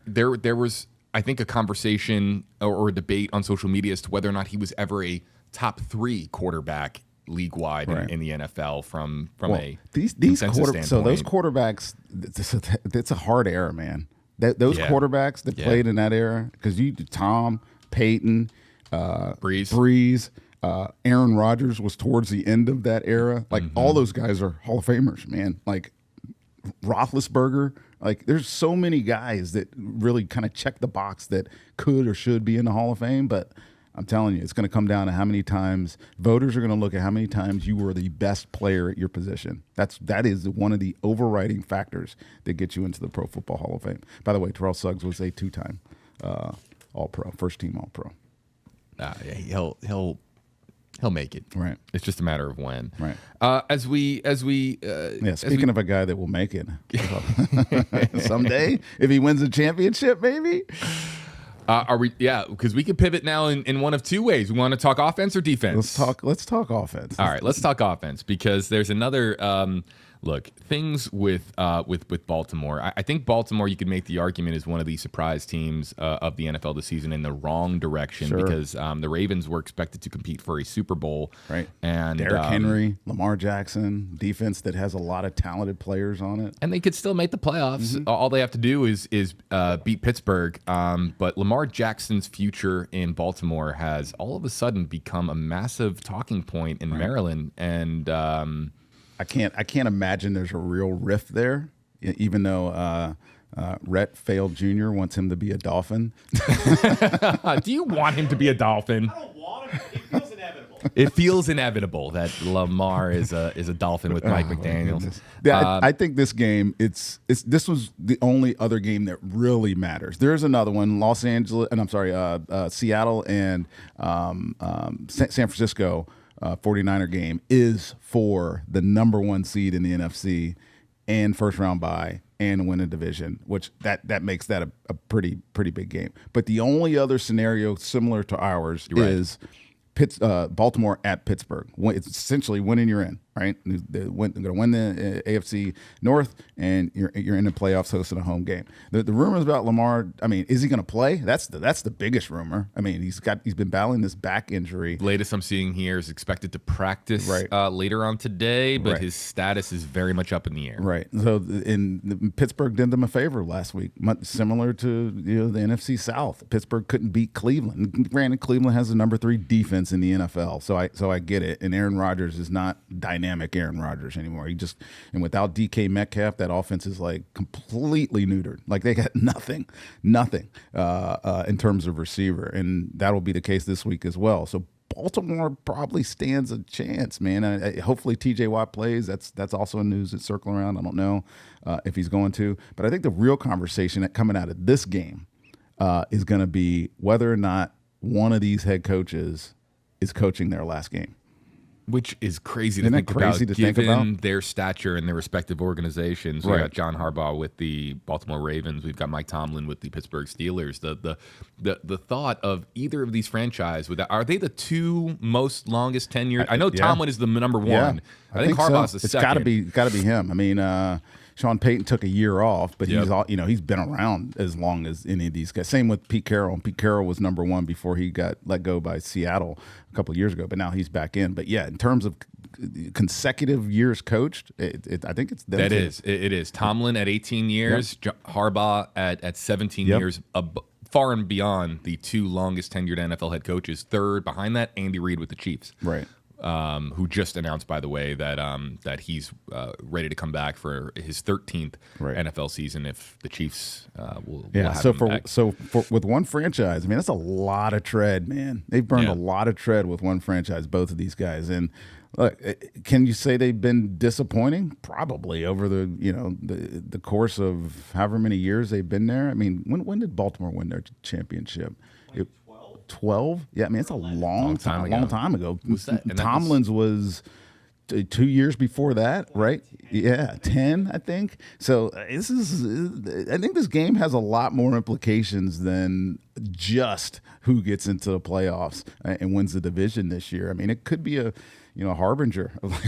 there was, I think, a conversation or a debate on social media as to whether or not he was ever a top 3 quarterback league-wide in the NFL from these consensus standpoint. So those quarterbacks, it's a hard era, man. Those quarterbacks that played in that era, because Tom, Peyton, Breeze, Aaron Rodgers was towards the end of that era. Like, all those guys are Hall of Famers, man. Like, Roethlisberger, like, there's so many guys that really kind of check the box that could or should be in the Hall of Fame, but I'm telling you, it's going to come down to how many times voters are going to look at how many times you were the best player at your position. That is one of the overriding factors that gets you into the Pro Football Hall of Fame. By the way, Terrell Suggs was a 2-time All-Pro, first team All-Pro. He'll make it. Right. It's just a matter of when. Right. Speaking of a guy that will make it someday, if he wins a championship, maybe. Are we? Yeah, because we can pivot now in one of 2 ways. We want to talk offense or defense. Let's talk offense. All right, let's talk offense, because there's another things with Baltimore. I think Baltimore, you could make the argument, is one of the surprise teams of the NFL this season in the wrong direction, because the Ravens were expected to compete for a Super Bowl. Right. And Derrick Henry, Lamar Jackson, defense that has a lot of talented players on it. And they could still make the playoffs. All they have to do is beat Pittsburgh. But Lamar Jackson's future in Baltimore has all of a sudden become a massive talking point in Maryland. And I can't imagine there's a real rift there, even though Rhett Failed Jr. wants him to be a Dolphin. Do you want him to be a Dolphin? I don't want him. It feels inevitable. It feels inevitable that Lamar is a Dolphin with Mike McDaniel. Yeah, I think this game, this was the only other game that really matters. There's another one, Seattle and San Francisco. 49er game is for the number 1 seed in the NFC and first round bye and win a division, which that makes that a pretty big game. But the only other scenario similar to ours is Baltimore at Pittsburgh. It's essentially winning, you're in. right? They're going to win the AFC North, and you're in the playoffs hosting a home game. The rumors about Lamar, I mean, is he going to play? That's the biggest rumor. I mean, he's been battling this back injury. Latest I'm seeing here is expected to practice later on today, but his status is very much up in the air. Right. So Pittsburgh did them a favor last week, much similar to the NFC South. Pittsburgh couldn't beat Cleveland. Granted, Cleveland has the number 3 defense in the NFL, so I get it. And Aaron Rodgers is not dynamic Aaron Rodgers anymore. And without DK Metcalf, that offense is like completely neutered. Like they got nothing in terms of receiver, and that'll be the case this week as well. So Baltimore probably stands a chance, man. Hopefully TJ Watt plays. That's also news that's circling around. I don't know if he's going to, but I think the real conversation coming out of this game is going to be whether or not one of these head coaches is coaching their last game. Which is crazy to think about, given their stature and their respective organizations. We got John Harbaugh with the Baltimore Ravens. We've got Mike Tomlin with the Pittsburgh Steelers. The thought of either of these franchises, are they the 2 most longest tenured? I know Tomlin is the number 1. Yeah, I think Harbaugh's the second. It's got to be him. I mean, Sean Payton took a year off, but he's been around as long as any of these guys. Same with Pete Carroll. Pete Carroll was number 1 before he got let go by Seattle a couple of years ago, but now he's back in. But yeah, in terms of consecutive years coached, I think it's them. It is. Tomlin at 18 years, Harbaugh at 17 years, far and beyond the 2 longest tenured NFL head coaches. Third behind that, Andy Reid with the Chiefs. Right. Who just announced, by the way, that he's ready to come back for his 13th NFL season if the Chiefs will have him back. So with one franchise, I mean, that's a lot of tread, man. They've burned a lot of tread with one franchise, both of these guys. And look, can you say they've been disappointing? Probably over the course of however many years they've been there. I mean, when did Baltimore win their championship? 12? Yeah, I mean, it's a long time ago. Tomlin's was 2 years before that, right? Yeah, 10, I think. So I think this game has a lot more implications than just who gets into the playoffs and wins the division this year. I mean, it could be a harbinger of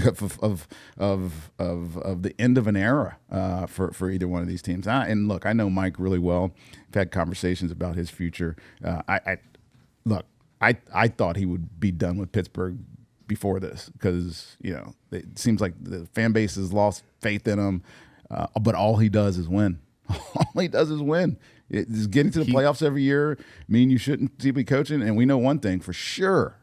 the end of an era for either one of these teams. And look, I know Mike really well. I've had conversations about his future. I thought he would be done with Pittsburgh before this because, it seems like the fan base has lost faith in him, but all he does is win. All he does is win. It's getting to the playoffs every year mean you shouldn't be coaching, and we know one thing for sure,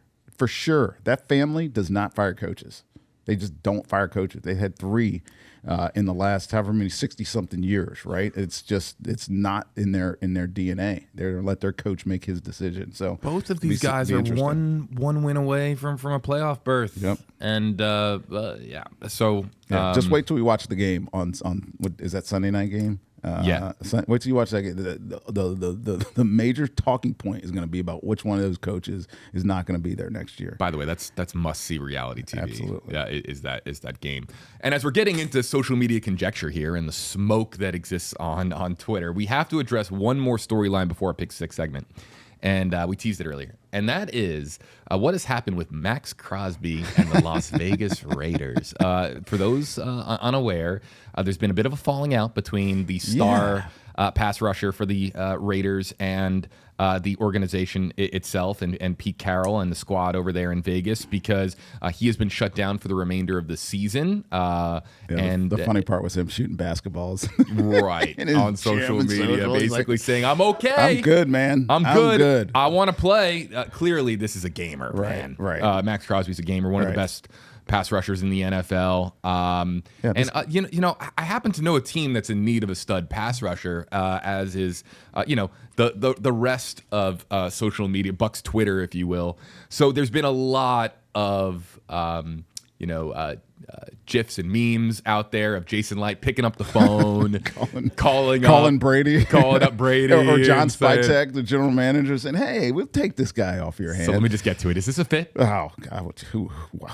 that family does not fire coaches. They just don't fire coaches. They had 3 in the last however many 60-something years, right? It's not in their DNA. They're gonna let their coach make his decision. So both of these guys are one win away from a playoff berth. Yep. And So just wait till we watch the game on what is that Sunday night game? Wait till you watch that game. The major talking point is going to be about which one of those coaches is not going to be there next year. By the way, that's must see reality TV. Absolutely, yeah, is that game. And as we're getting into social media conjecture here and the smoke that exists on Twitter, we have to address one more storyline before our Pick 6 segment. And we teased it earlier. And that is what has happened with Max Crosby and the Las Vegas Raiders. For those unaware, there's been a bit of a falling out between the star pass rusher for the Raiders and the organization itself and Pete Carroll and the squad over there in Vegas because he has been shut down for the remainder of the season. And the funny part was him shooting basketballs on social media, basically saying, "I'm okay. I'm good, man. I'm good. I want to play." Clearly, this is a gamer, man. Right. Max Crosby's a gamer, one of the best pass rushers in the NFL. I happen to know a team that's in need of a stud pass rusher, as is the rest of social media, Bucs Twitter, if you will. So there's been a lot of GIFs and memes out there of Jason Light picking up the phone, calling up Brady, or John Spytek, the general manager, saying, "Hey, we'll take this guy off your hands." So let me just get to it. Is this a fit? Oh God, who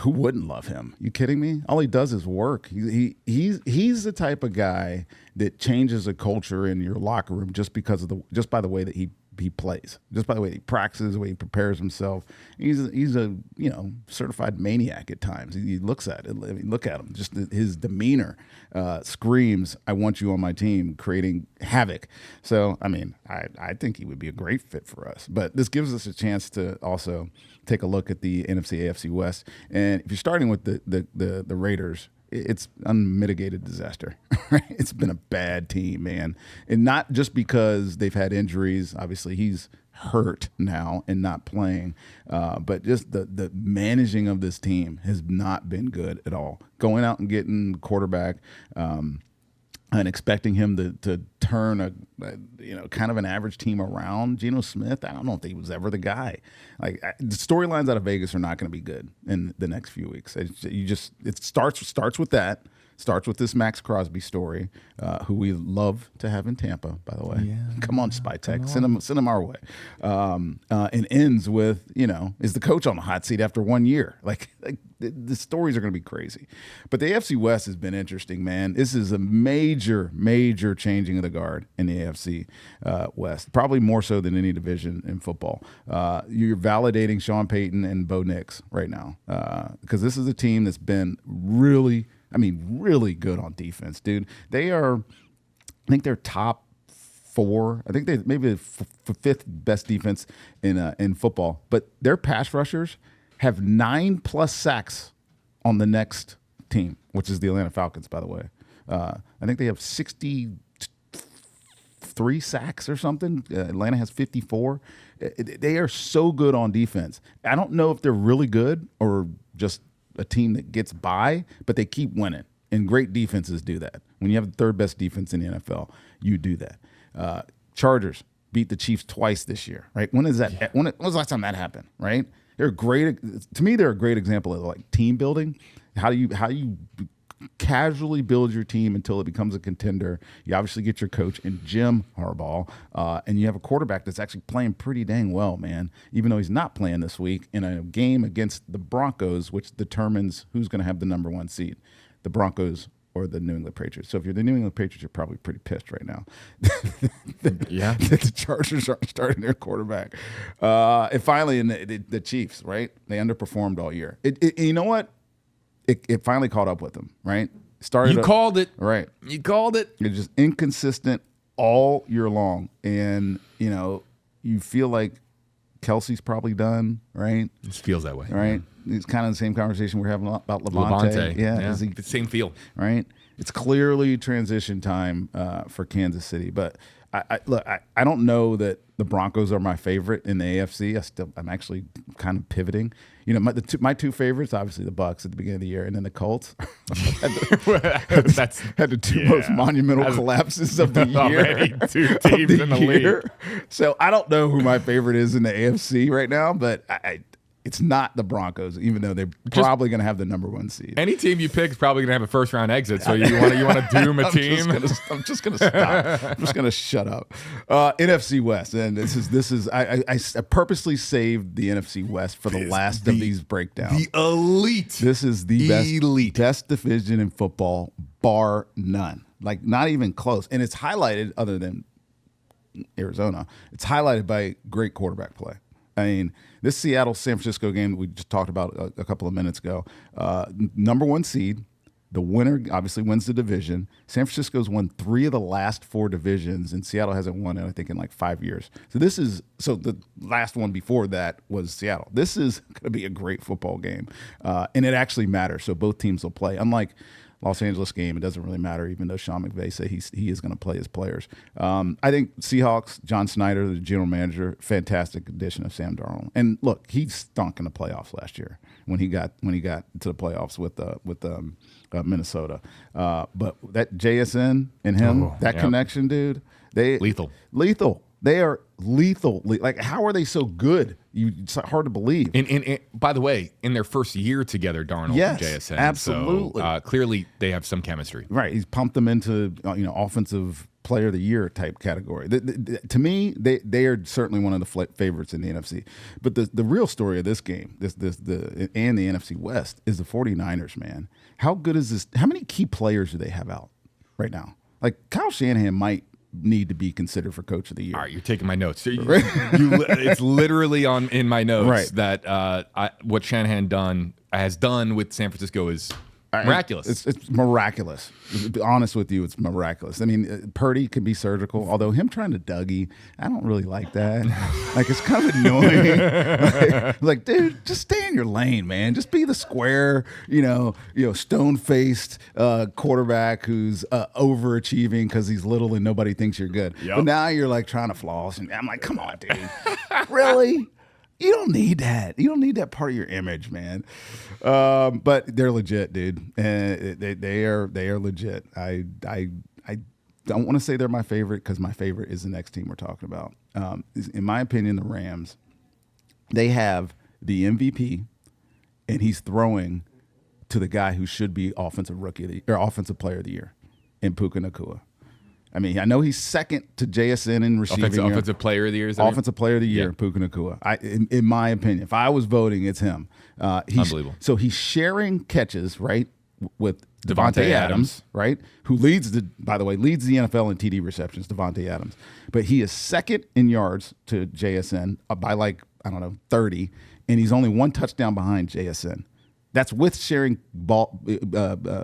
wouldn't love him? You kidding me? All he does is work. He's the type of guy that changes a culture in your locker room just by the way that he he plays, just by the way he practices, the way he prepares himself. He's a certified maniac at times. He looks at it. I mean, look at him. Just his demeanor screams, "I want you on my team," creating havoc. So, I mean, I think he would be a great fit for us. But this gives us a chance to also take a look at the NFC AFC West. And if you're starting with the Raiders, it's unmitigated disaster. It's been a bad team, man. And not just because they've had injuries. Obviously, he's hurt now and not playing. But just the managing of this team has not been good at all. Going out and getting quarterback and expecting him to turn a kind of an average team around. Geno Smith, I don't know if he was ever the guy. Like the storylines out of Vegas are not going to be good in the next few weeks. It starts with that. Starts with this Max Crosby story, who we love to have in Tampa, by the way. Yeah, come on, Spytech, send him our way. And ends with, is the coach on the hot seat after 1 year? Like the stories are going to be crazy. But the AFC West has been interesting, man. This is a major, major changing of the guard in the AFC West, probably more so than any division in football. You're validating Sean Payton and Bo Nix right now, because this is a team that's been really good on defense, dude. I think they're top 4. I think they maybe the fifth best defense in football. But their pass rushers have 9+ sacks on the next team, which is the Atlanta Falcons, by the way. I think they have 63 sacks or something. Atlanta has 54. They are so good on defense. I don't know if they're really good or just a team that gets by, but they keep winning. And great defenses do that. When you have the third best defense in the NFL, you do that. Chargers beat the Chiefs twice this year, right? When was the last time that happened, right? They're great. To me, they're a great example of like team building. How you casually build your team until it becomes a contender. You obviously get your coach in Jim Harbaugh, and you have a quarterback that's actually playing pretty dang well, man, even though he's not playing this week in a game against the Broncos, which determines who's going to have the number 1 seed, the Broncos or the New England Patriots. So if you're the New England Patriots, you're probably pretty pissed right now that the Chargers aren't starting their quarterback. And finally, in the Chiefs, right? They underperformed all year. You know what? It finally caught up with them, right? Called it. Right. You called it. It's just inconsistent all year long. And, you feel like Kelsey's probably done, right? It feels that way. Right? Yeah. It's kind of the same conversation we're having about Lavonte. Yeah. The same feel. Right? It's clearly transition time for Kansas City. But I don't know that the Broncos are my favorite in the AFC. I'm actually kind of pivoting. My two favorites, obviously the Bucs at the beginning of the year, and then the Colts. had the two most monumental collapses of the year. Two teams in the league. So I don't know who my favorite is in the AFC right now, but it's not the Broncos, even though they're probably going to have the number 1 seed. Any team you pick is probably going to have a first-round exit. So you want to doom a team? I'm just going to stop. I'm just going to shut up. NFC West, and this is. I purposely saved the NFC West for the last of these breakdowns. The elite. This is the best division in football, bar none. Like not even close. And it's highlighted, other than Arizona, it's highlighted by great quarterback play. I mean, this Seattle-San Francisco game that we just talked about a couple of minutes ago, number 1 seed, the winner obviously wins the division. San Francisco's won 3 of the last 4 divisions, and Seattle hasn't won it, I think, in like 5 years. So the last one before that was Seattle. This is going to be a great football game, and it actually matters. So both teams will play. Unlike Los Angeles game, it doesn't really matter, even though Sean McVay said he is going to play his players. I think Seahawks, John Snyder, the general manager, fantastic addition of Sam Darnold. And look, he stunk in the playoffs last year when he got to the playoffs with Minnesota. But that JSN and him, connection, dude, lethal. They are lethal. Like, how are they so good? It's hard to believe. And by the way, in their first year together, Darnold and JSN. Absolutely. So, clearly, they have some chemistry. Right. He's pumped them into offensive player of the year type category. To me, they are certainly one of the favorites in the NFC. But the real story of this game, and the NFC West, is the 49ers, man. How good is this? How many key players do they have out right now? Like, Kyle Shanahan might need to be considered for Coach of the Year. All right, you're taking my notes. It's literally in my notes Right. that what Shanahan has done with San Francisco is miraculous. It's miraculous. To be honest with you, it's miraculous. I mean, Purdy can be surgical, although him trying to Dougie, I don't really like that. Like, it's kind of annoying. like, dude, just stay in your lane, man. Just be the square, stone-faced quarterback who's overachieving because he's little and nobody thinks you're good. Yep. But now you're like trying to floss, and I'm like, come on, dude, really? You don't need that. You don't need that part of your image, man. But they're legit, dude. And they are legit. I don't want to say they're my favorite because my favorite is the next team we're talking about. In my opinion, the Rams, they have the MVP, and he's throwing to the guy who should be offensive player of the year, in Puka Nacua. I mean, I know he's second to JSN in receiving. Offensive player of the year. Offensive player of the year, Puka Nacua. In my opinion, if I was voting, it's him. Unbelievable. So he's sharing catches, right, with Davante Adams, right, who by the way, leads the NFL in TD receptions, Davante Adams. But he is second in yards to JSN by 30, and he's only one touchdown behind JSN. That's with sharing ball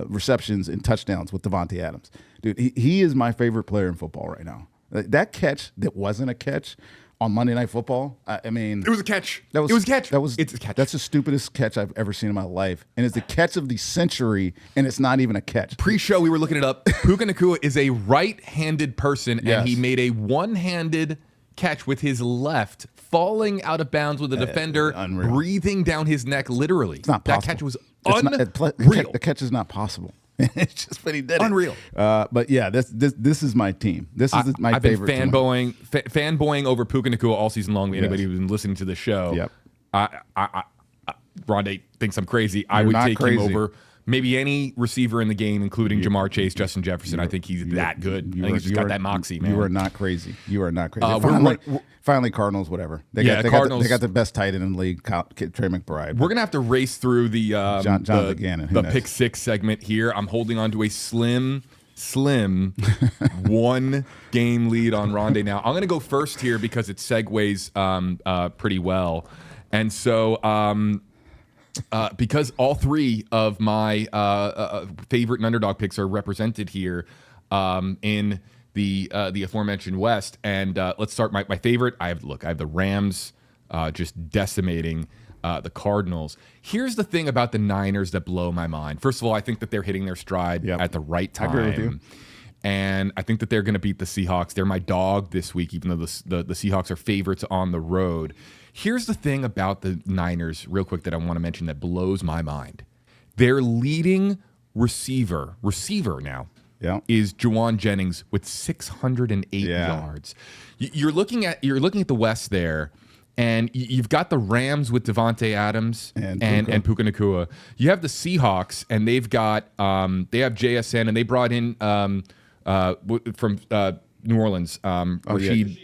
receptions and touchdowns with Davante Adams. Dude, he is my favorite player in football right now. That catch that wasn't a catch on Monday Night Football, I mean... It was a catch. It was a catch. It's a catch. That's the stupidest catch I've ever seen in my life. And it's the catch of the century, and it's not even a catch. Pre-show, we were looking it up. Puka Nacua is a right-handed person, and he made a one-handed catch with his left, falling out of bounds with a defender, breathing down his neck, literally. It's not possible. That catch was unreal. The catch is not possible. It's just, but he did it. Unreal. But yeah, this is my team. This is my favorite. I've been fanboying over Puka Nacua all season long. Anybody who's been listening to the show, Rondé thinks I'm crazy. I would take him over maybe any receiver in the game, including Jamar Chase, Justin Jefferson. I think he's that good. I think he's just got that moxie, man. You are not crazy. You are not crazy. Finally, Cardinals, whatever. They got the best tight end in the league, Trey McBride. We're gonna have to race through the the pick six segment here. I'm holding on to a slim one game lead on Rondé now. I'm gonna go first here because it segues pretty well, and so. Because all three of my favorite and underdog picks are represented here in the aforementioned West, and let's start my favorite. I have the Rams just decimating the Cardinals. Here's the thing about the Niners that blow my mind. First of all, I think that they're hitting their stride at the right time. I agree with you. And I think that they're going to beat the Seahawks. They're my dog this week, even though the Seahawks are favorites on the road. Here's the thing about the Niners, real quick, that I want to mention that blows my mind. Their leading receiver now is Juwan Jennings with 608 yards. You're looking at the West there, and you've got the Rams with Davante Adams and Puka Nacua. You have the Seahawks, and they've got they have JSN, and they brought in from New Orleans, Rashid.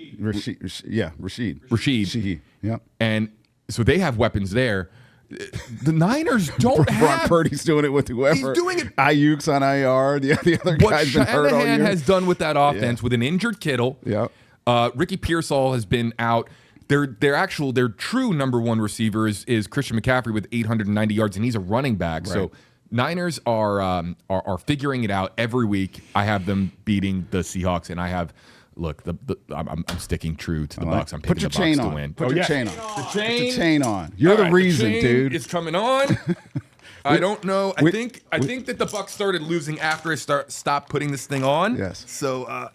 Yeah. And so they have weapons there. The Niners don't have. Brock Purdy's doing it with whoever. He's doing it. Ayuk's on IR. The other guy's been hurt all year. What Shanahan has done with that offense with an injured Kittle. Yeah. Ricky Pearsall has been out. Their true number one receiver is Christian McCaffrey with 890 yards, and he's a running back. Right. So Niners are figuring it out every week. I have them beating the Seahawks, and I have. Look, I'm sticking true to the Bucs. I'm picking the Bucs to win. Put your chain on. Put the chain on. You're the reason, dude. It's coming on. I don't know. I think that the Bucs started losing after I stopped putting this thing on. Yes. So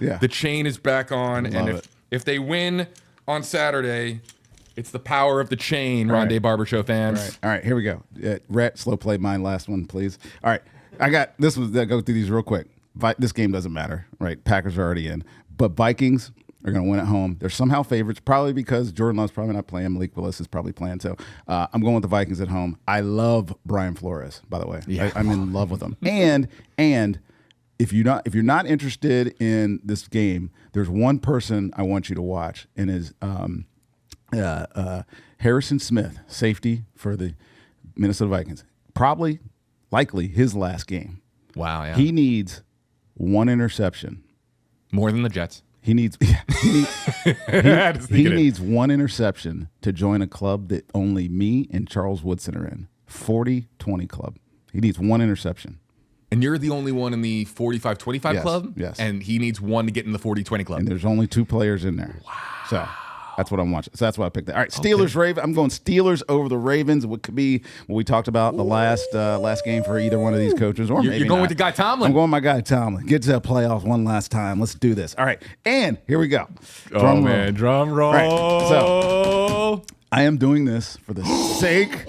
the chain is back on, and if they win on Saturday, it's the power of the chain. Rondé Barber Show fans. All right. Here we go. Rhett, slow play mine. Last one, please. All right. I got this. Go through these real quick. This game doesn't matter, right? Packers are already in. But Vikings are going to win at home. They're somehow favorites, probably because Jordan Love's probably not playing. Malik Willis is probably playing. So I'm going with the Vikings at home. I love Brian Flores, by the way. Yeah. I'm in love with him. And if you're not interested in this game, there's one person I want you to watch, and is Harrison Smith, safety for the Minnesota Vikings. Likely his last game. Wow, yeah. He needs one interception More than the Jets. He needs he needs one interception to join a club that only me and Charles Woodson are in. 40-20 club. He needs one interception. And you're the only one in the 45-25 club? Yes. And he needs one to get in the 40-20 club. And there's only 2 players in there. Wow. So that's what I'm watching. So that's why I picked that. All right, Steelers, Ravens. I'm going Steelers over the Ravens. What could be what we talked about the last game for either one of these coaches, or maybe you're going not. with the guy Tomlin. I'm going with my guy Tomlin. Get to the playoffs one last time. Let's do this. All right, and here we go. Drum roll. All right, so I am doing this for the sake.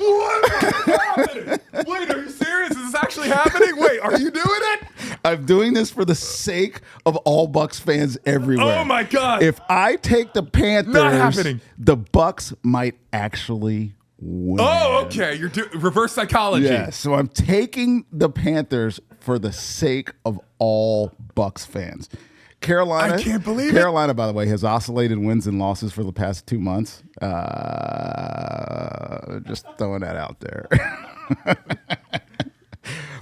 Wait, are you serious? Is this actually happening? Wait, are you doing it? I'm doing this for the sake of all Bucs fans everywhere. Oh my God! If I take the Panthers, Not happening. The Bucs might actually win. Oh, okay. You're reverse psychology. Yeah, so I'm taking the Panthers for the sake of all Bucs fans. Carolina, I can't believe Carolina, by the way, has oscillated wins and losses for the past 2 months. Just throwing that out there.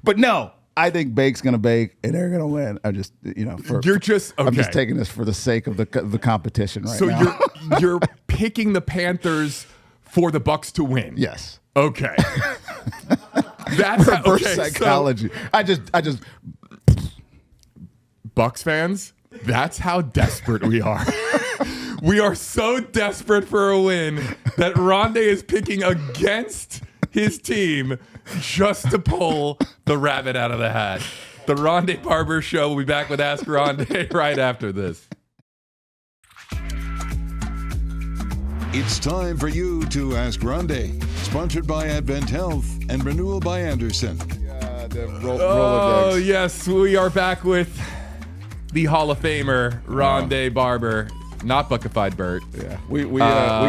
But no, I think Bake's going to bake and they're going to win. I'm just, I'm just taking this for the sake of the competition right now. So you're picking the Panthers for the Bucs to win. Yes. Okay. That's reverse psychology. So, I just Bucs fans, that's how desperate we are. We are so desperate for a win that Rondé is picking against his team just to pull the rabbit out of the hat. The Rondé Barber Show will be back with Ask Rondé right after this. It's time for you to Ask Rondé, sponsored by Advent Health and Renewal by Andersen. Oh, yes, we are back with the Hall of Famer, Rondé Barber, not Buckified Bert. Yeah, we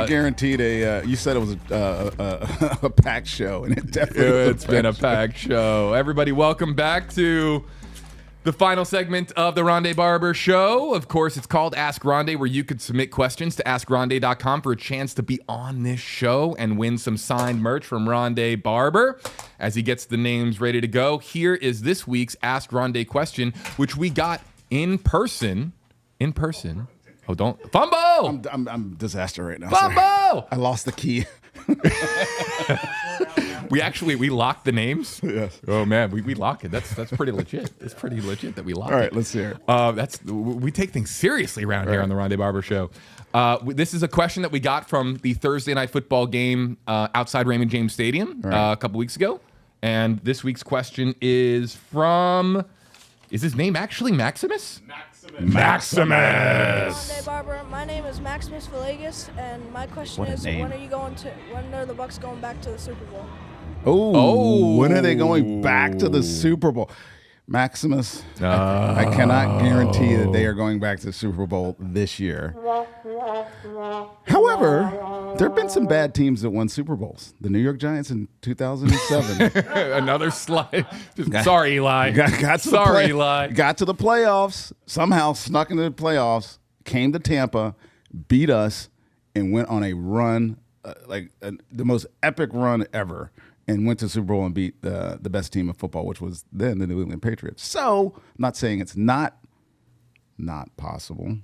guaranteed a. You said it was a packed show, and it definitely it's been a packed show. Everybody, welcome back to the final segment of the Rondé Barber Show. Of course, it's called Ask Rondé, where you could submit questions to AskRondé.com for a chance to be on this show and win some signed merch from Rondé Barber. As he gets the names ready to go, here is this week's Ask Rondé question, which we got in person. Oh, don't fumble! I'm disaster right now. Fumble! Sorry. I lost the key. We locked the names. Yes. Oh man, we lock it. That's pretty legit. It's pretty legit that we lock it. All right, let's hear it. We take things seriously around here on the Rondé Barber Show. This is a question that we got from the Thursday night football game outside Raymond James Stadium a couple weeks ago, and this week's question is from. Is his name actually Maximus? Maximus. Rondé Barber. My name is Maximus Villegas, and my question is: when are the Bucs going back to the Super Bowl? Oh, when are they going back to the Super Bowl? Maximus, I cannot guarantee that they are going back to the Super Bowl this year. However, there have been some bad teams that won Super Bowls. The New York Giants in 2007. Another slide. Sorry, Eli. Got to the playoffs. Somehow snuck into the playoffs, came to Tampa, beat us, and went on a run, the most epic run ever. And went to the Super Bowl and beat the best team of football, which was then the New England Patriots. So I'm not saying it's not possible,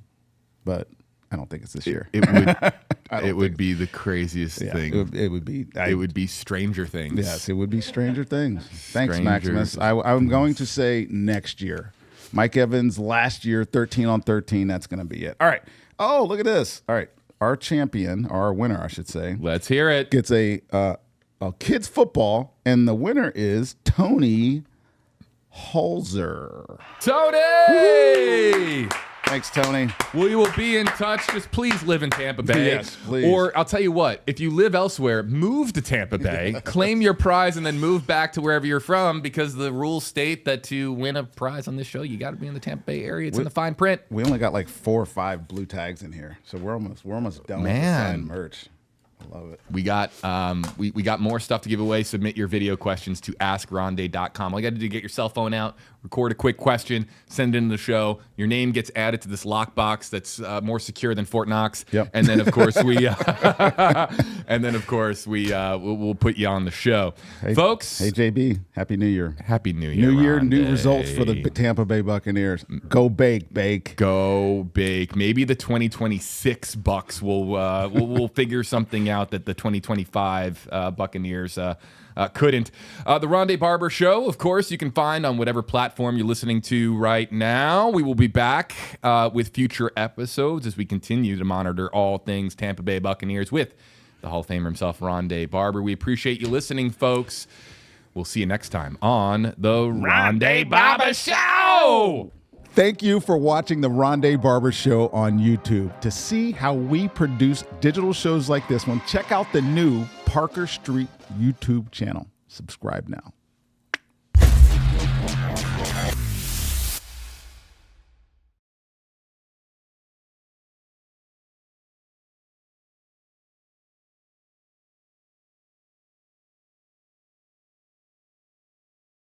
but I don't think it's this year. It would be the craziest thing. It would be. It would be Stranger Things. Yes, it would be Stranger Things. Thanks, Maximus. I'm going to say next year. Mike Evans last year, 13 on 13. That's going to be it. All right. Oh, look at this. All right. Our champion, or our winner, I should say. Let's hear it. Gets a kids football, and the winner is Tony Holzer. Tony! Woo-hoo! Thanks, Tony. We will be in touch. Just please live in Tampa Bay. Yes, please. Or I'll tell you what, if you live elsewhere, move to Tampa Bay, claim your prize, and then move back to wherever you're from, because the rules state that to win a prize on this show, you got to be in the Tampa Bay area. It's in the fine print. We only got like 4 or 5 blue tags in here, so we're almost done with the signed merch. Love it. We got we got more stuff to give away. Submit your video questions to AskRondé.com. All you got to do is get your cell phone out, record a quick question, send it into the show. Your name gets added to this lockbox that's more secure than Fort Knox. Yep. And then of course we'll put you on the show, folks. Hey JB, Happy New Year. Happy New Year. New Year, Rondé. new results for the Tampa Bay Buccaneers. Go bake. Go big. Maybe the 2026 Bucs will figure something out that the 2025 Buccaneers couldn't. The Rondé Barber Show, of course, you can find on whatever platform you're listening to right now. We will be back with future episodes as we continue to monitor all things Tampa Bay Buccaneers with the Hall of Famer himself, Rondé Barber. We appreciate you listening, folks. We'll see you next time on the Rondé Barber Show. Thank you for watching the Rondé Barber Show on YouTube. To see how we produce digital shows like this one, check out the new Parker Street YouTube channel. Subscribe now.